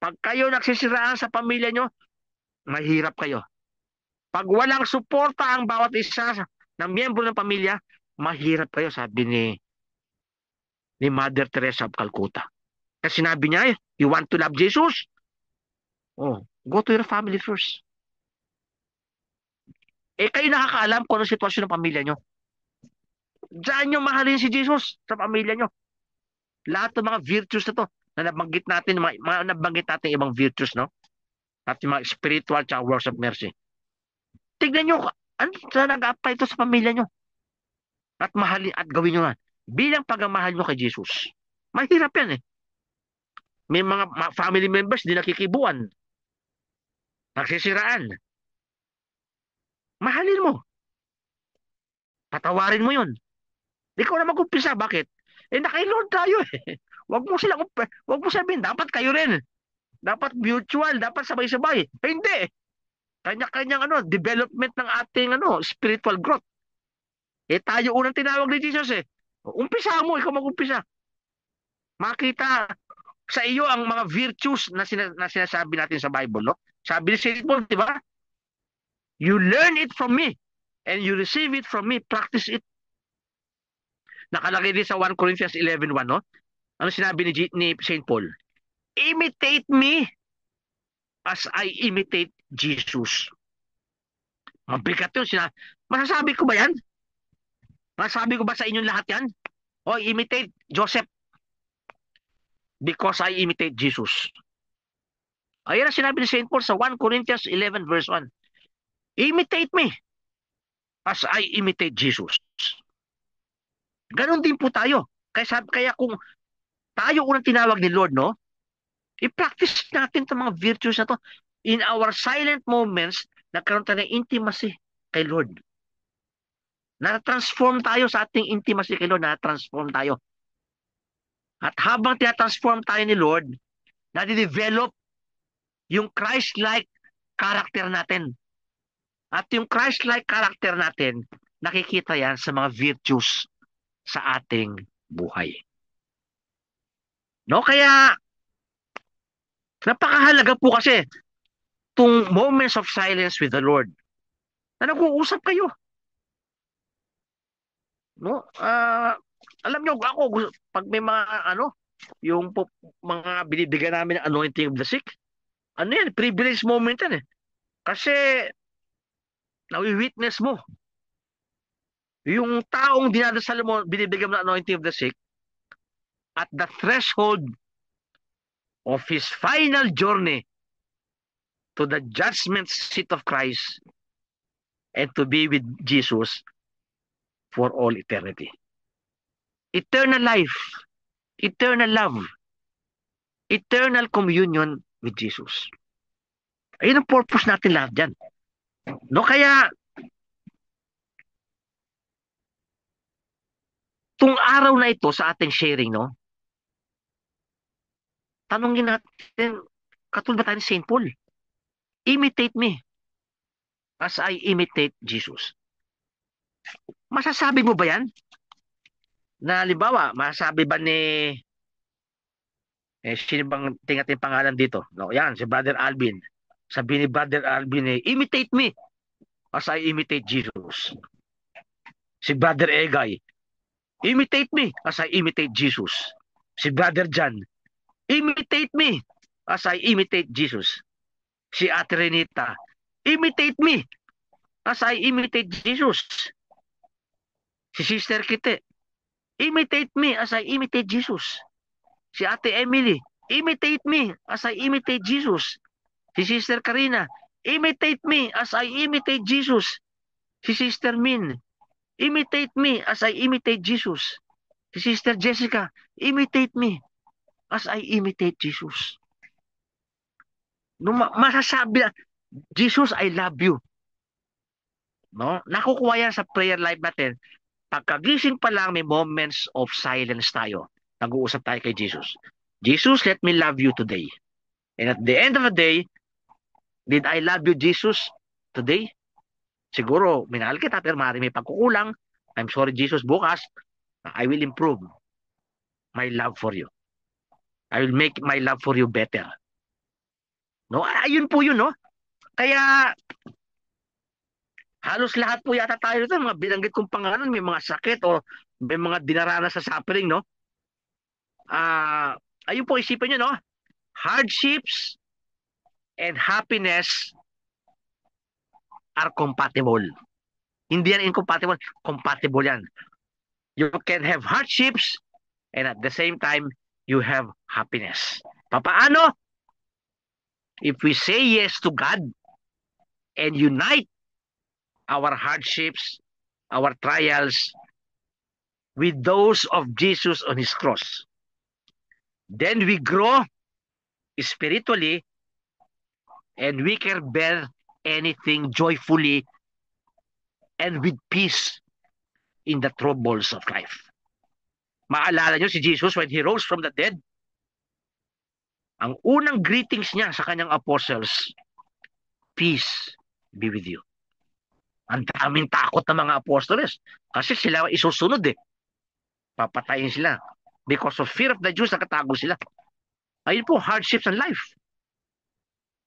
Pag kayo nagsisiraan sa pamilya nyo, mahirap kayo. Pag walang suporta ang bawat isa ng miyembro ng pamilya, mahirap kayo, sabi ni Mother Teresa of Calcutta. Kasi sinabi niya, you want to love Jesus? Oh, go to your family first. Eh, kayo nakakaalam kung ano sitwasyon ng pamilya nyo. Diyan nyo mahalin si Jesus sa pamilya nyo. Lahat ng mga virtues na to, na nabanggit natin, nabanggit natin ibang virtues, no? At yung mga spiritual at works of mercy. Tignan nyo, ano nag-apply ito sa pamilya nyo? At mahalin, at gawin nyo nga. Bilang pagmamahal nyo kay Jesus. Mahirap yan eh. May mga family members di nakikibuan. Nagsisiraan. Mahalin mo. Patawarin mo yun. Ikaw na mag-umpisa. Bakit? Eh, naka-Lord tayo eh. Wag mo sabihin, dapat kayo rin. Dapat mutual, dapat sabay-sabay. Eh, hindi. Kanya-kanyang development ng ating spiritual growth. Eh, tayo unang tinawag ni Jesus eh. Umpisa mo, ikaw mag-umpisa. Makita sa iyo ang mga virtues na sinasabi natin sa Bible, no? Sabi ni St. Paul, di ba? You learn it from me and you receive it from me. Practice it. Nakalagay din sa 1 Corinthians 11:1, no? Ano sinabi ni St. Paul? Imitate me as I imitate Jesus. Mabigat yun. Masasabi ko ba yan? Masasabi ko ba sa inyong lahat yan? O imitate Joseph because I imitate Jesus. Ayan ang sinabi ni St. Paul sa 1 Corinthians 11 verse 1. Imitate me as I imitate Jesus. Ganon din po tayo. Kaya kung tayo unang tinawag ni Lord, no? I-practice natin itong mga virtues na to. In our silent moments, nagkaroon tayo ng intimacy kay Lord. Na-transform tayo sa ating intimacy kay Lord. Na-transform tayo. At habang tina-transform tayo ni Lord, na-develop yung Christ-like character natin. At yung Christ-like character natin, nakikita yan sa mga virtues sa ating buhay. No, kaya napakahalaga po kasi itong moments of silence with the Lord na nag-uusap kayo. No? Alam nyo, ako, pag may mga, yung mga binibigyan namin ng anointing of the sick, yan, privilege moment yan eh. Kasi, nawi-witness mo. Yung taong dinadasal mo, binibigyan mo ng anointing of the sick, at the threshold of his final journey to the judgment seat of Christ and to be with Jesus for all eternity. Eternal life, eternal love, eternal communion with Jesus. Ayun ang purpose natin lahat dyan. No, kaya itong araw na ito sa ating sharing, no? Tanungin natin, katulad ba tayo ni St. Paul? Imitate me as I imitate Jesus. Masasabi mo ba yan? Na halimbawa, masasabi ba ni sino bang tingating pangalan dito? No, yan, si Brother Alvin. Sabi ni Brother Alvin, imitate me as I imitate Jesus. Si Brother Egay, imitate me as I imitate Jesus. Si Brother John, imitate me as I imitate Jesus. Si Ate Renita, imitate me as I imitate Jesus. Si Sister Kite, imitate me as I imitate Jesus. Si Ate Emily, imitate me as I imitate Jesus. Si Sister Karina, imitate me as I imitate Jesus. Si Sister Min, imitate me as I imitate Jesus. Si Sister Jessica, imitate me as I imitate Jesus. No, masasabi na, Jesus, I love you. No? Nakukuha yan sa prayer life natin. Pagkagising pa lang, may moments of silence tayo. Nag-uusap tayo kay Jesus. Jesus, let me love you today. And at the end of the day, did I love you, Jesus, today? Siguro, minahal kita, pero may pagkukulang. I'm sorry, Jesus, bukas, I will improve my love for you. I will make my love for you better. No, ayun po yun, no? Kaya, halos lahat po yata tayo dito, mga binanggit kong pangalan, may mga sakit o may mga dinaranas sa suffering, no? Ayun po, isipin nyo, no? Hardships and happiness are compatible. Hindi yan incompatible, compatible yan. You can have hardships and at the same time, you have happiness. Paano? If we say yes to God and unite our hardships, our trials with those of Jesus on his cross, then we grow spiritually and we can bear anything joyfully and with peace in the troubles of life. Maalala nyo si Jesus when he rose from the dead, ang unang greetings niya sa kanyang apostles, peace be with you. Ang daming takot ng mga apostoles kasi sila isusunod eh. Papatayin sila. Because of fear of the Jews, nakatago sila. Ayun po, hardships in life.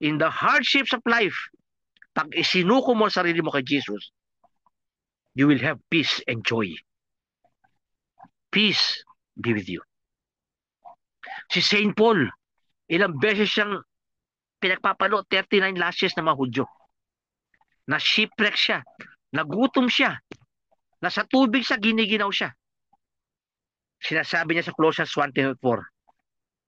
In the hardships of life, pag isinuko mo ang sarili mo kay Jesus, you will have peace and joy. Peace be with you. Si St. Paul, ilang beses siyang pinagpapalo 39 lashes ng mga Hudyo. Na shipwreck siya, nagutom siya, nasa tubig siya, giniginaw siya. Sinasabi niya sa Colossians 1:24,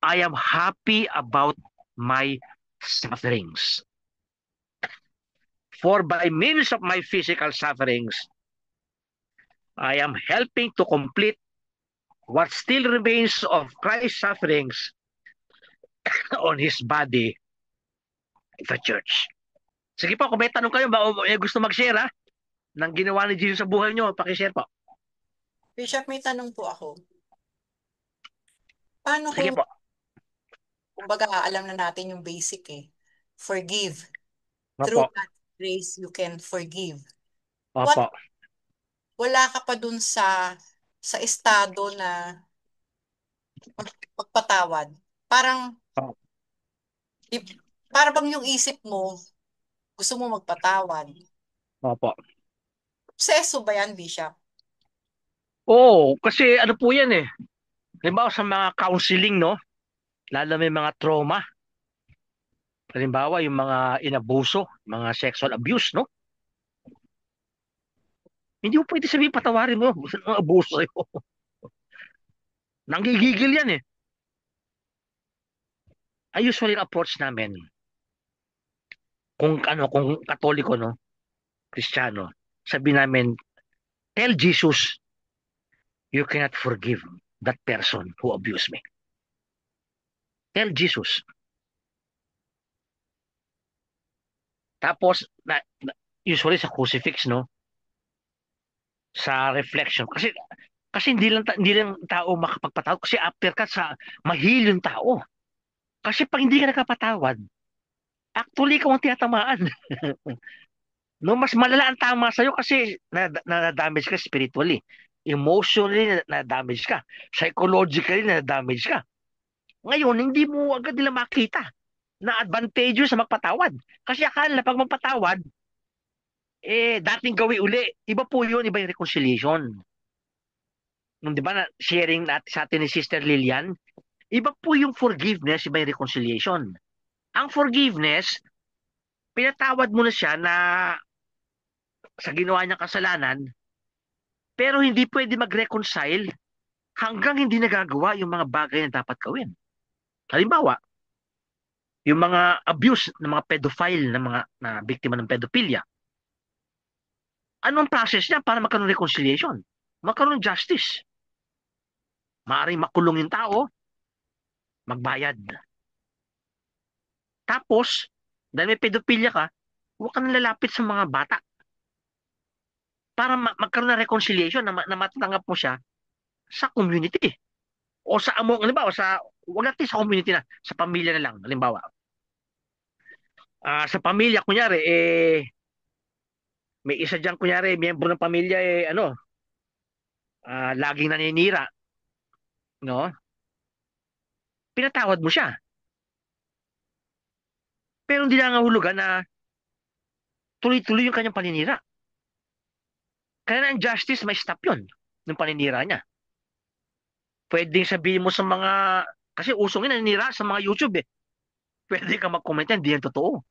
I am happy about my sufferings. For by means of my physical sufferings, I am helping to complete what still remains of Christ's sufferings on His body, the church. Sige po, kung may tanong kayo, gusto mag-share ng ginawa ni Jesus sa buhay nyo, pakishare po. Bishop, may tanong po ako. Paano Sige po. kumbaga, alam na natin yung basic Forgive. Through Opo. God's grace, you can forgive. Opo. Wala ka pa dun sa estado na magpatawad. Parang, para bang yung isip mo, gusto mo magpatawad. Opo. Proseso ba yan, Bishop? Oo, kasi ano po yan halimbawa sa mga counseling, no? Lalo may mga trauma. Halimbawa, yung mga inabuso, mga sexual abuse, no? Hindi mo pwede sabihin patawarin mo yung abuso sa'yo. Nanggigigil yan Ay usually approach namin kung Katoliko, no? Kristiyano, sabi namin, tell Jesus you cannot forgive that person who abused me. Tell Jesus. Tapos, usually sa crucifix, no? Sa reflection. Kasi hindi lang tao makapagpatawad. Kasi after ka mahil yung tao. Kasi pag hindi ka nakapatawad, actually ikaw ang tinatamaan. No, mas malala ang tama sa'yo kasi na-damage ka spiritually. Emotionally na-damage ka. Psychologically na-damage ka. Ngayon, hindi mo agad nila makita na advantageous sa magpatawad. Kasi akala na pag magpatawad, dating gawi uli. Iba po yun, iba yung reconciliation. Nung di ba na sharing sa atin ni Sister Lilian, iba po yung forgiveness, iba yung reconciliation. Ang forgiveness, pinatawad mo na siya na sa ginawa niyang kasalanan, pero hindi pwede mag-reconcile hanggang hindi nagagawa yung mga bagay na dapat gawin. Halimbawa, yung mga abuse ng mga pedophile, na biktima ng pedophilia. Anong process niya para magkaroon ng reconciliation? Magkaroon ng justice. Maaaring makulong yung tao, magbayad. Tapos, dahil may pedophilia ka, huwag ka nang lalapit sa mga bata. Para magkaroon ng reconciliation na matatanggap mo siya sa community. O sa halimbawa, huwag natin sa community na, sa pamilya na lang, halimbawa. Sa pamilya, kunyari, may isa dyan, kunyari, miyembro ng pamilya, laging naninira. No? Pinatawad mo siya. Pero hindi nangahulugan na tuloy-tuloy yung kanyang paninira. Kaya na ang justice, may stop yun, ng paninira niya. Pwedeng sabihin mo sa mga, kasi usong yun, naninira sa mga YouTube Pwede ka mag-comment yan, hindi yan totoo.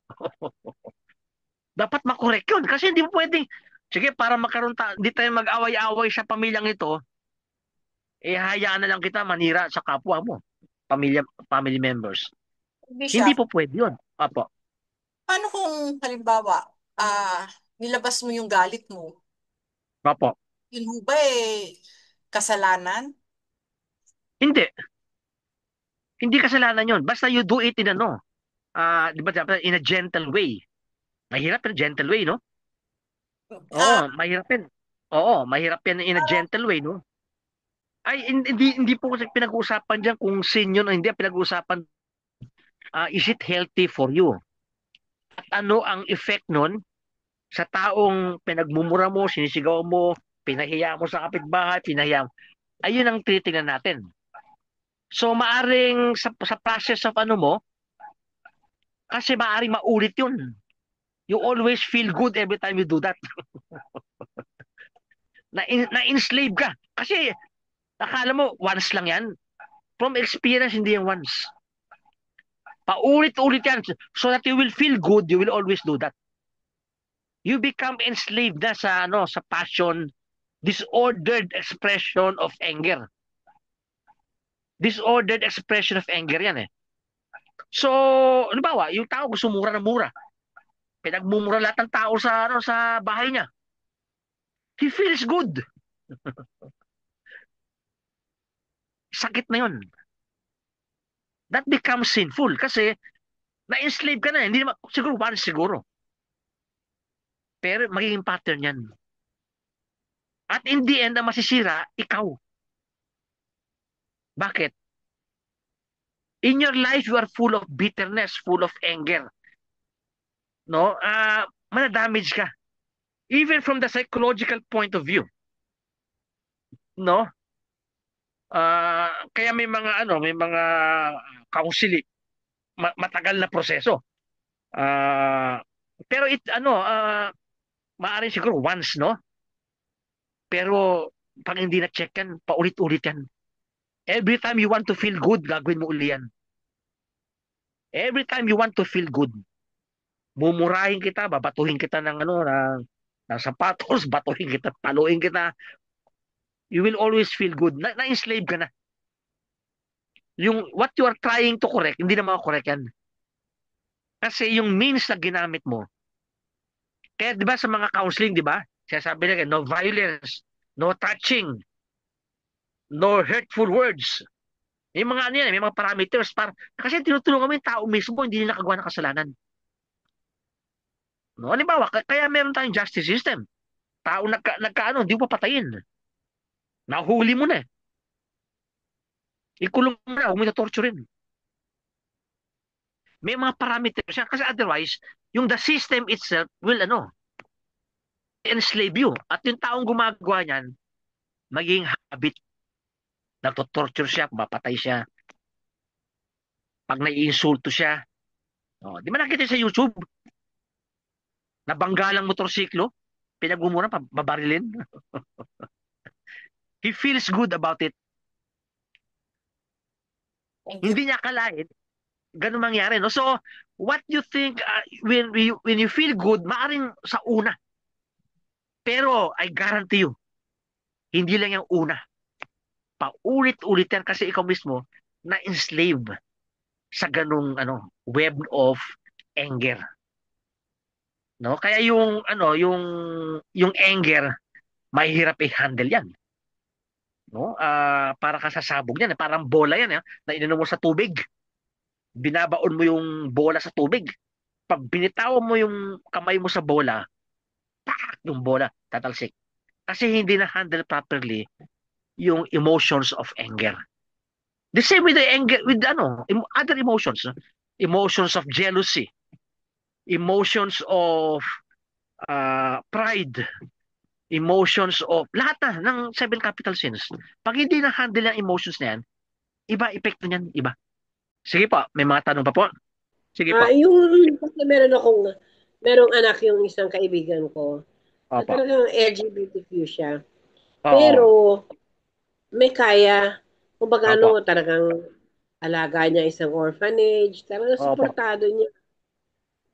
Dapat makorek yun, kasi hindi mo pwedeng, sige, para hindi tayo mag-away-away sa pamilyang ito, hayaan na lang kita manira sa kapwa mo, family members. Bishop, Hindi po pwede yun. Apo. paano kung halimbawa, nilabas mo yung galit mo? Apo. Yun ho ba kasalanan? Hindi. Hindi kasalanan yun. Basta you do it in di ba, in a gentle way. Mahirap pero gentle way, no? Oo, mahirap yan. Oo, mahirap yan in a gentle way, no? Ay, hindi po kasi pinag-uusapan dyan kung sin yun o hindi. Pinag-uusapan, is it healthy for you? At ano ang effect nun sa taong pinagmumura mo, sinisigaw mo, pinahiya mo sa kapitbahay, pinahiya mo. Ayun ang tinitingnan natin. So, maaring sa process of mo, kasi maaring maulit yun. You always feel good every time you do that. Na-enslave ka. Kasi, akala mo, once lang yan. From experience, hindi yung once. Paulit-ulit yan. So that you will feel good, you will always do that. You become enslaved na sa sa passion, disordered expression of anger. Disordered expression of anger yan eh. So, halimbawa, yung tao gusto mura na mura. Pinagmumura lahat ng tao sa bahay niya. He feels good. Sakit na yun. That becomes sinful kasi na-enslave ka na. Hindi naman, siguro once siguro. Pero magiging pattern yan. At in the end, ang masisira, ikaw. Bakit? In your life, you are full of bitterness, full of anger. No? Mana-damage ka. Even from the psychological point of view. No? Kaya may mga counseling, matagal na proseso. Pero maaaring siguro once, no? Pero pag hindi na-check yan, paulit-ulit yan. Every time you want to feel good, gagawin mo uli yan. Every time you want to feel good, mumurahin kita, babatuhin kita ng sapatos, batuhin kita, paluin kita. You will always feel good. Na-enslave ka na. Yung what you are trying to correct, hindi na makakorek yan. Kasi yung means na ginamit mo. Kaya 'di ba sa mga counseling, 'di ba? Sinasabi nila no violence, no touching, no hurtful words. May mga may mga parameters kasi tinutulungan mo yung tao mismo, hindi nila nakagawa ng kasalanan. No, halimbawa, kaya meron tayong justice system. Tao hindi mo papatayin. Nahuli mo na. Ikulong mo na, huwag mo na-torturein. May mga parameters yan. Kasi otherwise, yung the system itself will enslave you. At yung taong gumagawa niyan, maging habit. Nagto-torture siya, mapatay siya. Pag nai-insulto siya. Di ba nakita sa YouTube? Nabanggalang motorsiklo, pinagmumura, babarilin. He feels good about it. Hindi niya akalain ganun mangyari, no? So, what you think when you feel good, maaring sa una. Pero I guarantee you, hindi lang yung una. Paulit-ulit yan kasi ikaw mismo na-enslave sa ganung web of anger. No? Kaya yung anger, mahirap i-handle yan. No? Para ka sasabog yan, parang bola yan, na ininom mo sa tubig. Binabaon mo yung bola sa tubig. Pag binitawan mo yung kamay mo sa bola, yung bola tatalsik. Kasi hindi na handle properly yung emotions of anger. The same with the anger, with other emotions. Emotions of jealousy. Emotions of pride. Emotions of lahat ng 7 capital sins. Pag hindi na handle yung emotions na yan, iba epekto niyan, iba. Sige po, may mga tanong pa po. Sige po. Kasi merong anak yung isang kaibigan ko. Na talagang LGBTQ siya. Pero may kaya, kumbaga talagang alaga niya isang orphanage, talagang suportado niya.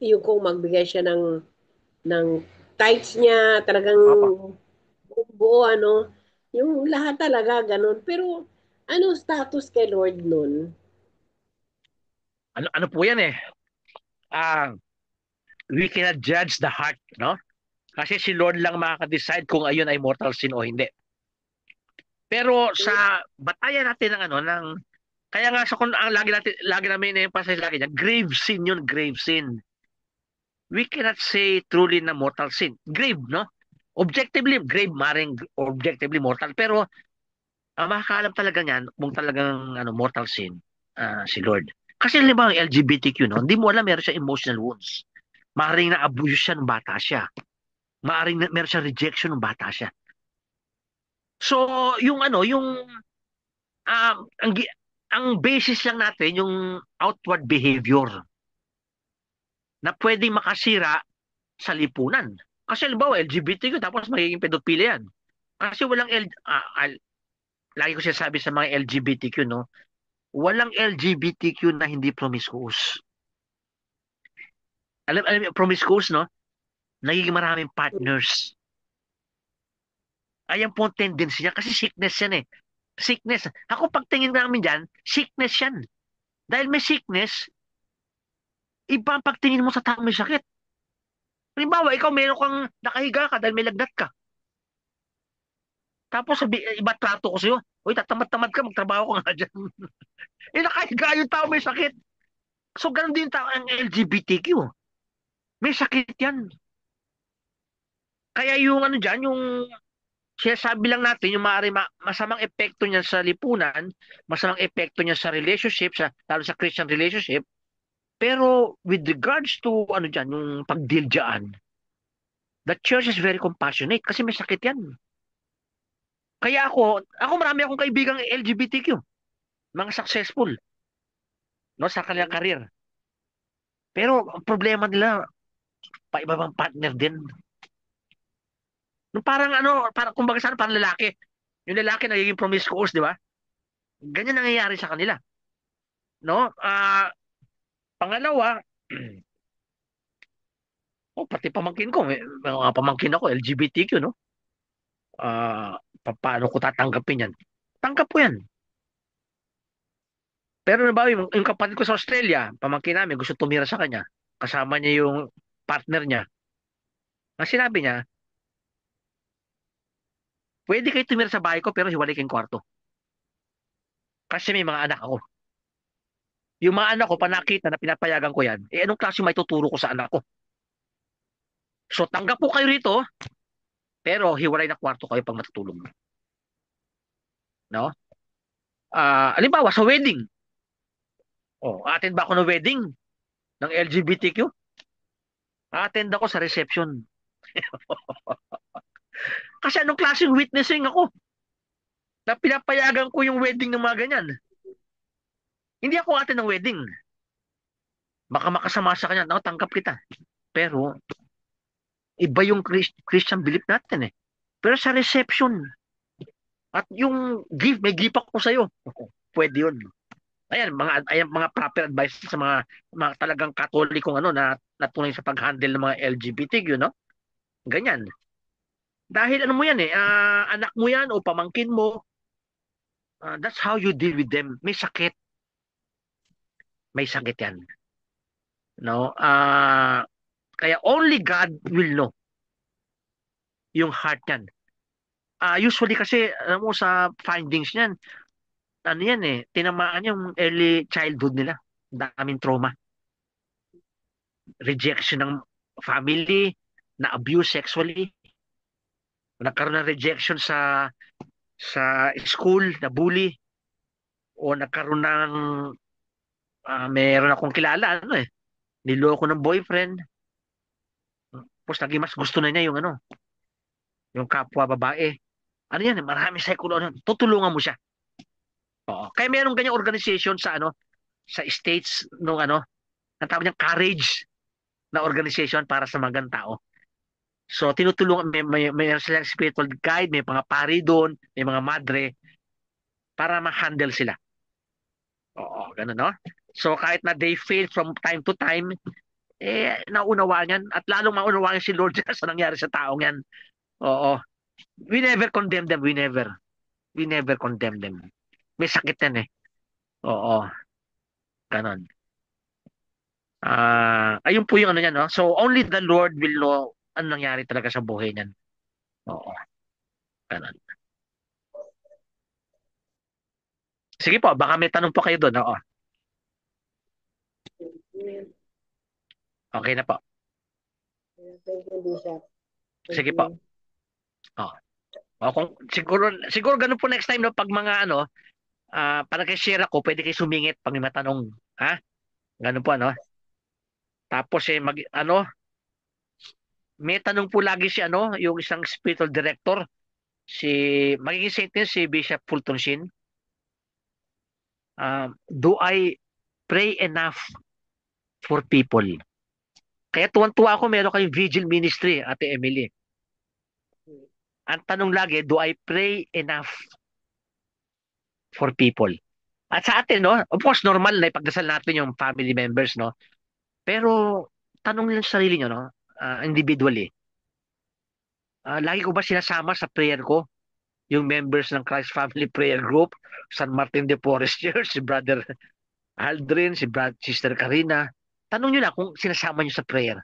Yung kung magbigay siya ng tithes niya, talagang buo, yung lahat talaga ganun. Pero ano status kay Lord nun? Ano po yan eh? We cannot judge the heart, no? Kasi si Lord lang makaka-decide kung ayun ay mortal sin o hindi. Pero sa batayan natin ng kaya nga sa kung ang lagi namin i-emphasize lagi niya, grave sin yun, grave sin. We cannot say truly na mortal sin. Grave, no? Objectively, grave, maring objectively mortal. Pero makakaalam talaga niyan kung talagang mortal sin si Lord. Kasi halimbawa ang LGBTQ, no? Hindi mo alam meron siya emotional wounds. Maaring na-abuse siya nung bata siya. Maaring meron siya rejection nung bata siya. So, ang basis lang natin, yung outward behavior na pwedeng makasira sa lipunan. Kasi halimbawa, LGBTQ, tapos magiging pedophilia yan. Kasi lagi ko sinasabi sa mga LGBTQ, no? walang LGBTQ na hindi promiscuous. Alam promiscuous, no? Nagiging maraming partners. Ayan po ang tendency niya kasi sickness yan eh. Sickness. Ako pagtingin namin dyan, sickness yan. Dahil may sickness, iba ang pagtingin mo sa taong may sakit. Halimbawa, ikaw meron kang nakahiga ka dahil may lagnat ka. Tapos iba trato ko sa'yo. Uy, tatamad-tamad ka, magtrabaho ka nga dyan. Nakahiga yung tao may sakit. So, ganun din tao ang LGBTQ. May sakit yan. Kaya yung ano dyan, yung sinasabi lang natin, yung maaari masamang epekto niya sa lipunan, masamang epekto niya sa relationship, lalo sa Christian relationship, pero with regards to ano dyan, yung pag-deal dyan, the church is very compassionate kasi may sakit yan. Kaya ako marami akong kaibigang LGBTQ, mga successful, no, sa kanilang career. Pero ang problema nila, iba-ibang partner din. No, parang kumbaga sana parang lalaki. Yung lalaki nagiging promiscuous, di ba? Ganyan nangyayari sa kanila. No? Pangalawa, pati pamangkin ko, may mga pamangkin ako, LGBTQ, no? Paano ko tatanggapin yan? Tanggap ko yan. Pero nabawi, yung kapatid ko sa Australia, pamangkin namin, gusto tumira sa kanya. Kasama niya yung partner niya. Ang sinabi niya, pwede kayo tumira sa bahay ko pero hiwalay kayong kwarto. Kasi may mga anak ako. Yung mga anak ko, panakita na pinapayagan ko yan, anong klase may tuturo ko sa anak ko? So, tanggap po kayo rito, pero hiwalay na kwarto kayo pag matutulog. No? Halimbawa, sa wedding. Attend ba ako ng wedding ng LGBTQ? Attend ako sa reception. Kasi anong klaseng witnessing ako? Na pinapayagan ko yung wedding ng mga ganyan. Hindi ako attend ng wedding. Baka makasama sa kanya, tanggap kita. Pero, iba yung Christian belief natin eh. Pero sa reception, at yung gift, may gift ako sa'yo. Pwede yun. Ayan, mga proper advice sa mga talagang katolikong na tunay sa pag-handle ng mga LGBTQ, no? Ganyan. Dahil ano mo yan eh, anak mo yan o pamangkin mo, that's how you deal with them. May sakit. May sakit yan. No? Kaya only God will know yung heart niyan. Usually kasi, alam mo sa findings niyan, ano yan eh, tinamaan yung early childhood nila. Daming trauma. Rejection ng family, na abuse sexually, nagkaroon ng rejection sa school, na bully, o nagkaroon ng meron akong kilala, niloko ng boyfriend, tapos naging mas gusto na niya yung kapwa babae. Ano yan, marami psychology, tutulungan mo siya. Oo. Kaya meron ganyang organization sa sa states nung ang tawag niyang courage na organization para sa mga tao. So tinutulungan, may silang spiritual guide, may mga pari doon, may mga madre para ma-handle sila. Oo, ganun, no? So kahit na they fail from time to time, naunawaan yan at lalong maunawaan si Lord sa nangyari sa taong yan. Oo. We never condemn them, we never condemn them. May sakit yan eh. Oo. Ganon. Ayun po yung niyan, no? So, only the Lord will know ano nangyari talaga sa buhay niyan. Oo. Ganon. Sige po, baka may tanong po kayo doon. Oo. Okay na po. Thank you, Bishop. Sige po. Siguro ganun po next time, no, pag mga para kay share ako, pwede kayo sumingit pag may matanong. Ha? Ganun po, Tapos may tanong po lagi yung isang spiritual director, magiging saint din si Bishop Fulton Sheen. Do I pray enough for people? Kaya tuwan-tuwa ako, meron kayong vigil ministry, Ate Emily. Ang tanong lagi, do I pray enough for people? At sa atin, no, of course, normal na ipagdasal natin yung family members, no? Pero tanong niyo sa sarili niyo, no, individually, lagi ko ba sinasama sa prayer ko yung members ng Christ Family Prayer Group, San Martin de Porres Church, si Brother Aldrin, Sister Karina? Tanong niyo lang kung sinasama niyo sa prayer.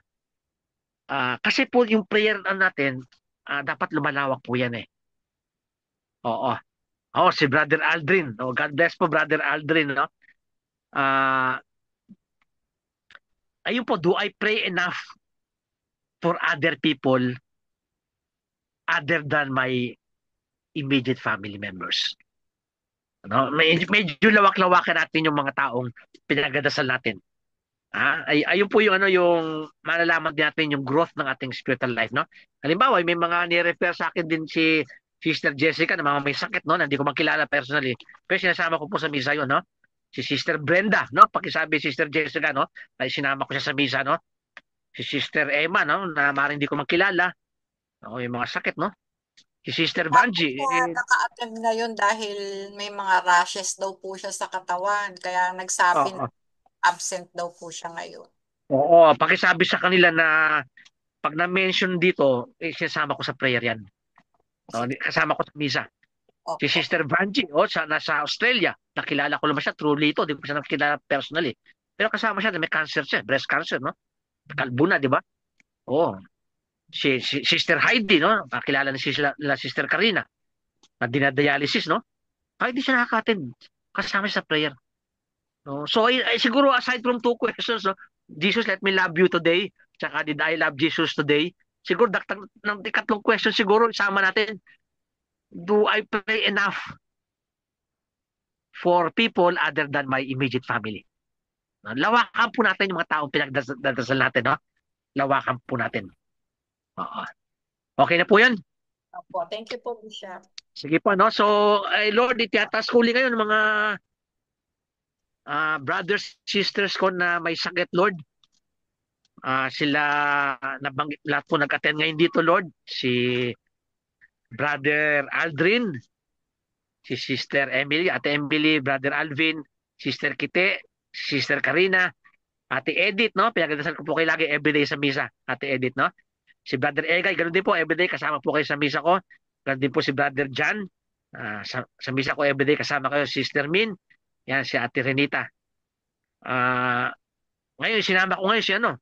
Kasi po yung prayer natin, dapat lumalawak po yan eh. Oo. Oh, si Brother Aldrin. Oh, God bless po, Brother Aldrin, no? Ah, ayun po, do I pray enough for other people other than my immediate family members? No? Medyo lawak-lawakan natin yung mga taong pinagdadasal natin. Ayun po yung yung malalaman din natin yung growth ng ating spiritual life, no? Halimbawa, may mga ni-refer sa akin din si Sister Jessica na mga may sakit, no? Hindi ko makilala personally. Pero sinasama ko po sa misa yun, no? Si Sister Brenda, no? Pakisabi Sister Jessica, no? Ay sinama ko siya sa misa, no? Si Sister Emma, no? Na maaaring hindi ko makilala. No? Yung mga sakit, no? Si Sister Bakit Vanji, siya naka-attend ngayon dahil may mga rashes daw po siya sa katawan. Kaya nagsabi na oo, absent daw po siya ngayon. oo, pakisabi sa kanila na pag na-mention dito, sinasama ko sa prayer yan. No? Kasama ko sa misa. Si Opo. Sister Vanji, nasa Australia. Nakilala ko naman siya through Lito. Di ko siya nakilala personally. Pero kasama siya na may cancer siya, breast cancer, no? Kalbo na, di ba? Oo. Si Sister Heidi, no? Nakilala ni Sister Karina na dinadialysis, no? Kahit di siya nakaka-attend, kasama siya sa prayer. No? So, siguro aside from two questions, no? Jesus, let me love you today. Tsaka, did I love Jesus today? Siguro, daktan ng ikatlong question, siguro, isama natin. Do I pray enough for people other than my immediate family? No? Lawakan po natin yung mga taong pinagdadasal natin, no? Lawakan po natin. Oo. Okay na po yan? Opo. Thank you po, Bishop. Sige po, no? So, Lord, itiyataas ko uli ngayon mga brothers, sisters ko na may sakit, Lord. Sila, nabanggit, lahat po nag-attend ngayon dito, Lord. Si Brother Aldrin, si Sister Emily, Ate Emily, Brother Alvin, Sister Kite, Sister Karina, Ate Edith, no? Pinagdasal ko po kayo lagi everyday sa misa, Ate Edith, no? Si Brother Egay, ganoon din po, everyday kasama po kayo sa misa ko. Ganoon din po si Brother John, sa misa ko everyday kasama kayo, Sister Min, yan, si Ate Renita. Ngayon, sinama ko ngayon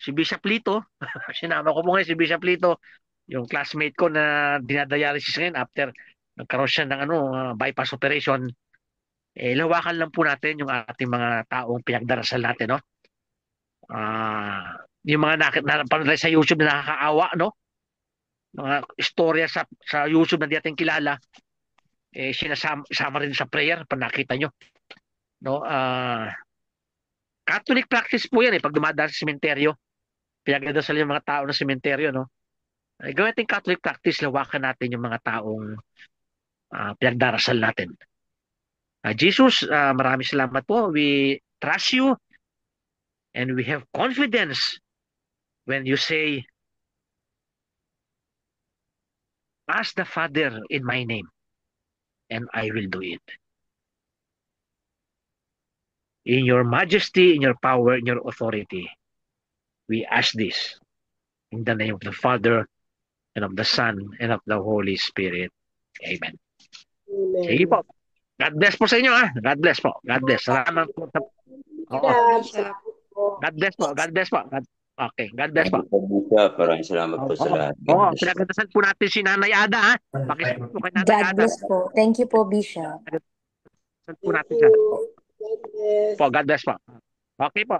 si Bishop Lito. Sinama ko po ngayon si Bishop Lito, yung classmate ko na dinadialysis ngayon after nagkaroon siya ng bypass operation. Lawakan lang po natin yung ating mga taong pinagdarasal natin, no? Yung mga napanood sa YouTube na nakakaawa, no? Mga istorya sa YouTube na di natin kilala, sinasama rin sa prayer pag nakita nyo, no? Catholic practice po yan pag dumadaan sa sementeryo, pinagdadasal yung mga tao ng sementeryo, no? Gawin natin Catholic practice, lawakan natin yung mga taong pinagdarasal natin. Jesus, maraming salamat po. We trust you and we have confidence when you say, ask the Father in my name and I will do it. In your majesty, in your power, in your authority, we ask this in the name of the Father and of the Son and of the Holy Spirit. Amen. Amen. Sige po. God bless po sa inyo, ha? God bless po. God bless. Salamat po. God bless po. God bless po. Okay. God bless po. Maraming salamat po sa lahat. Pinagdasal po natin si Nanay Ada, ha? Pakisupport po kay Nanay God Ada. bless po. Thank you po, Bishop. Pinagdasal po natin siya. God bless. Po, God bless po. Okay po.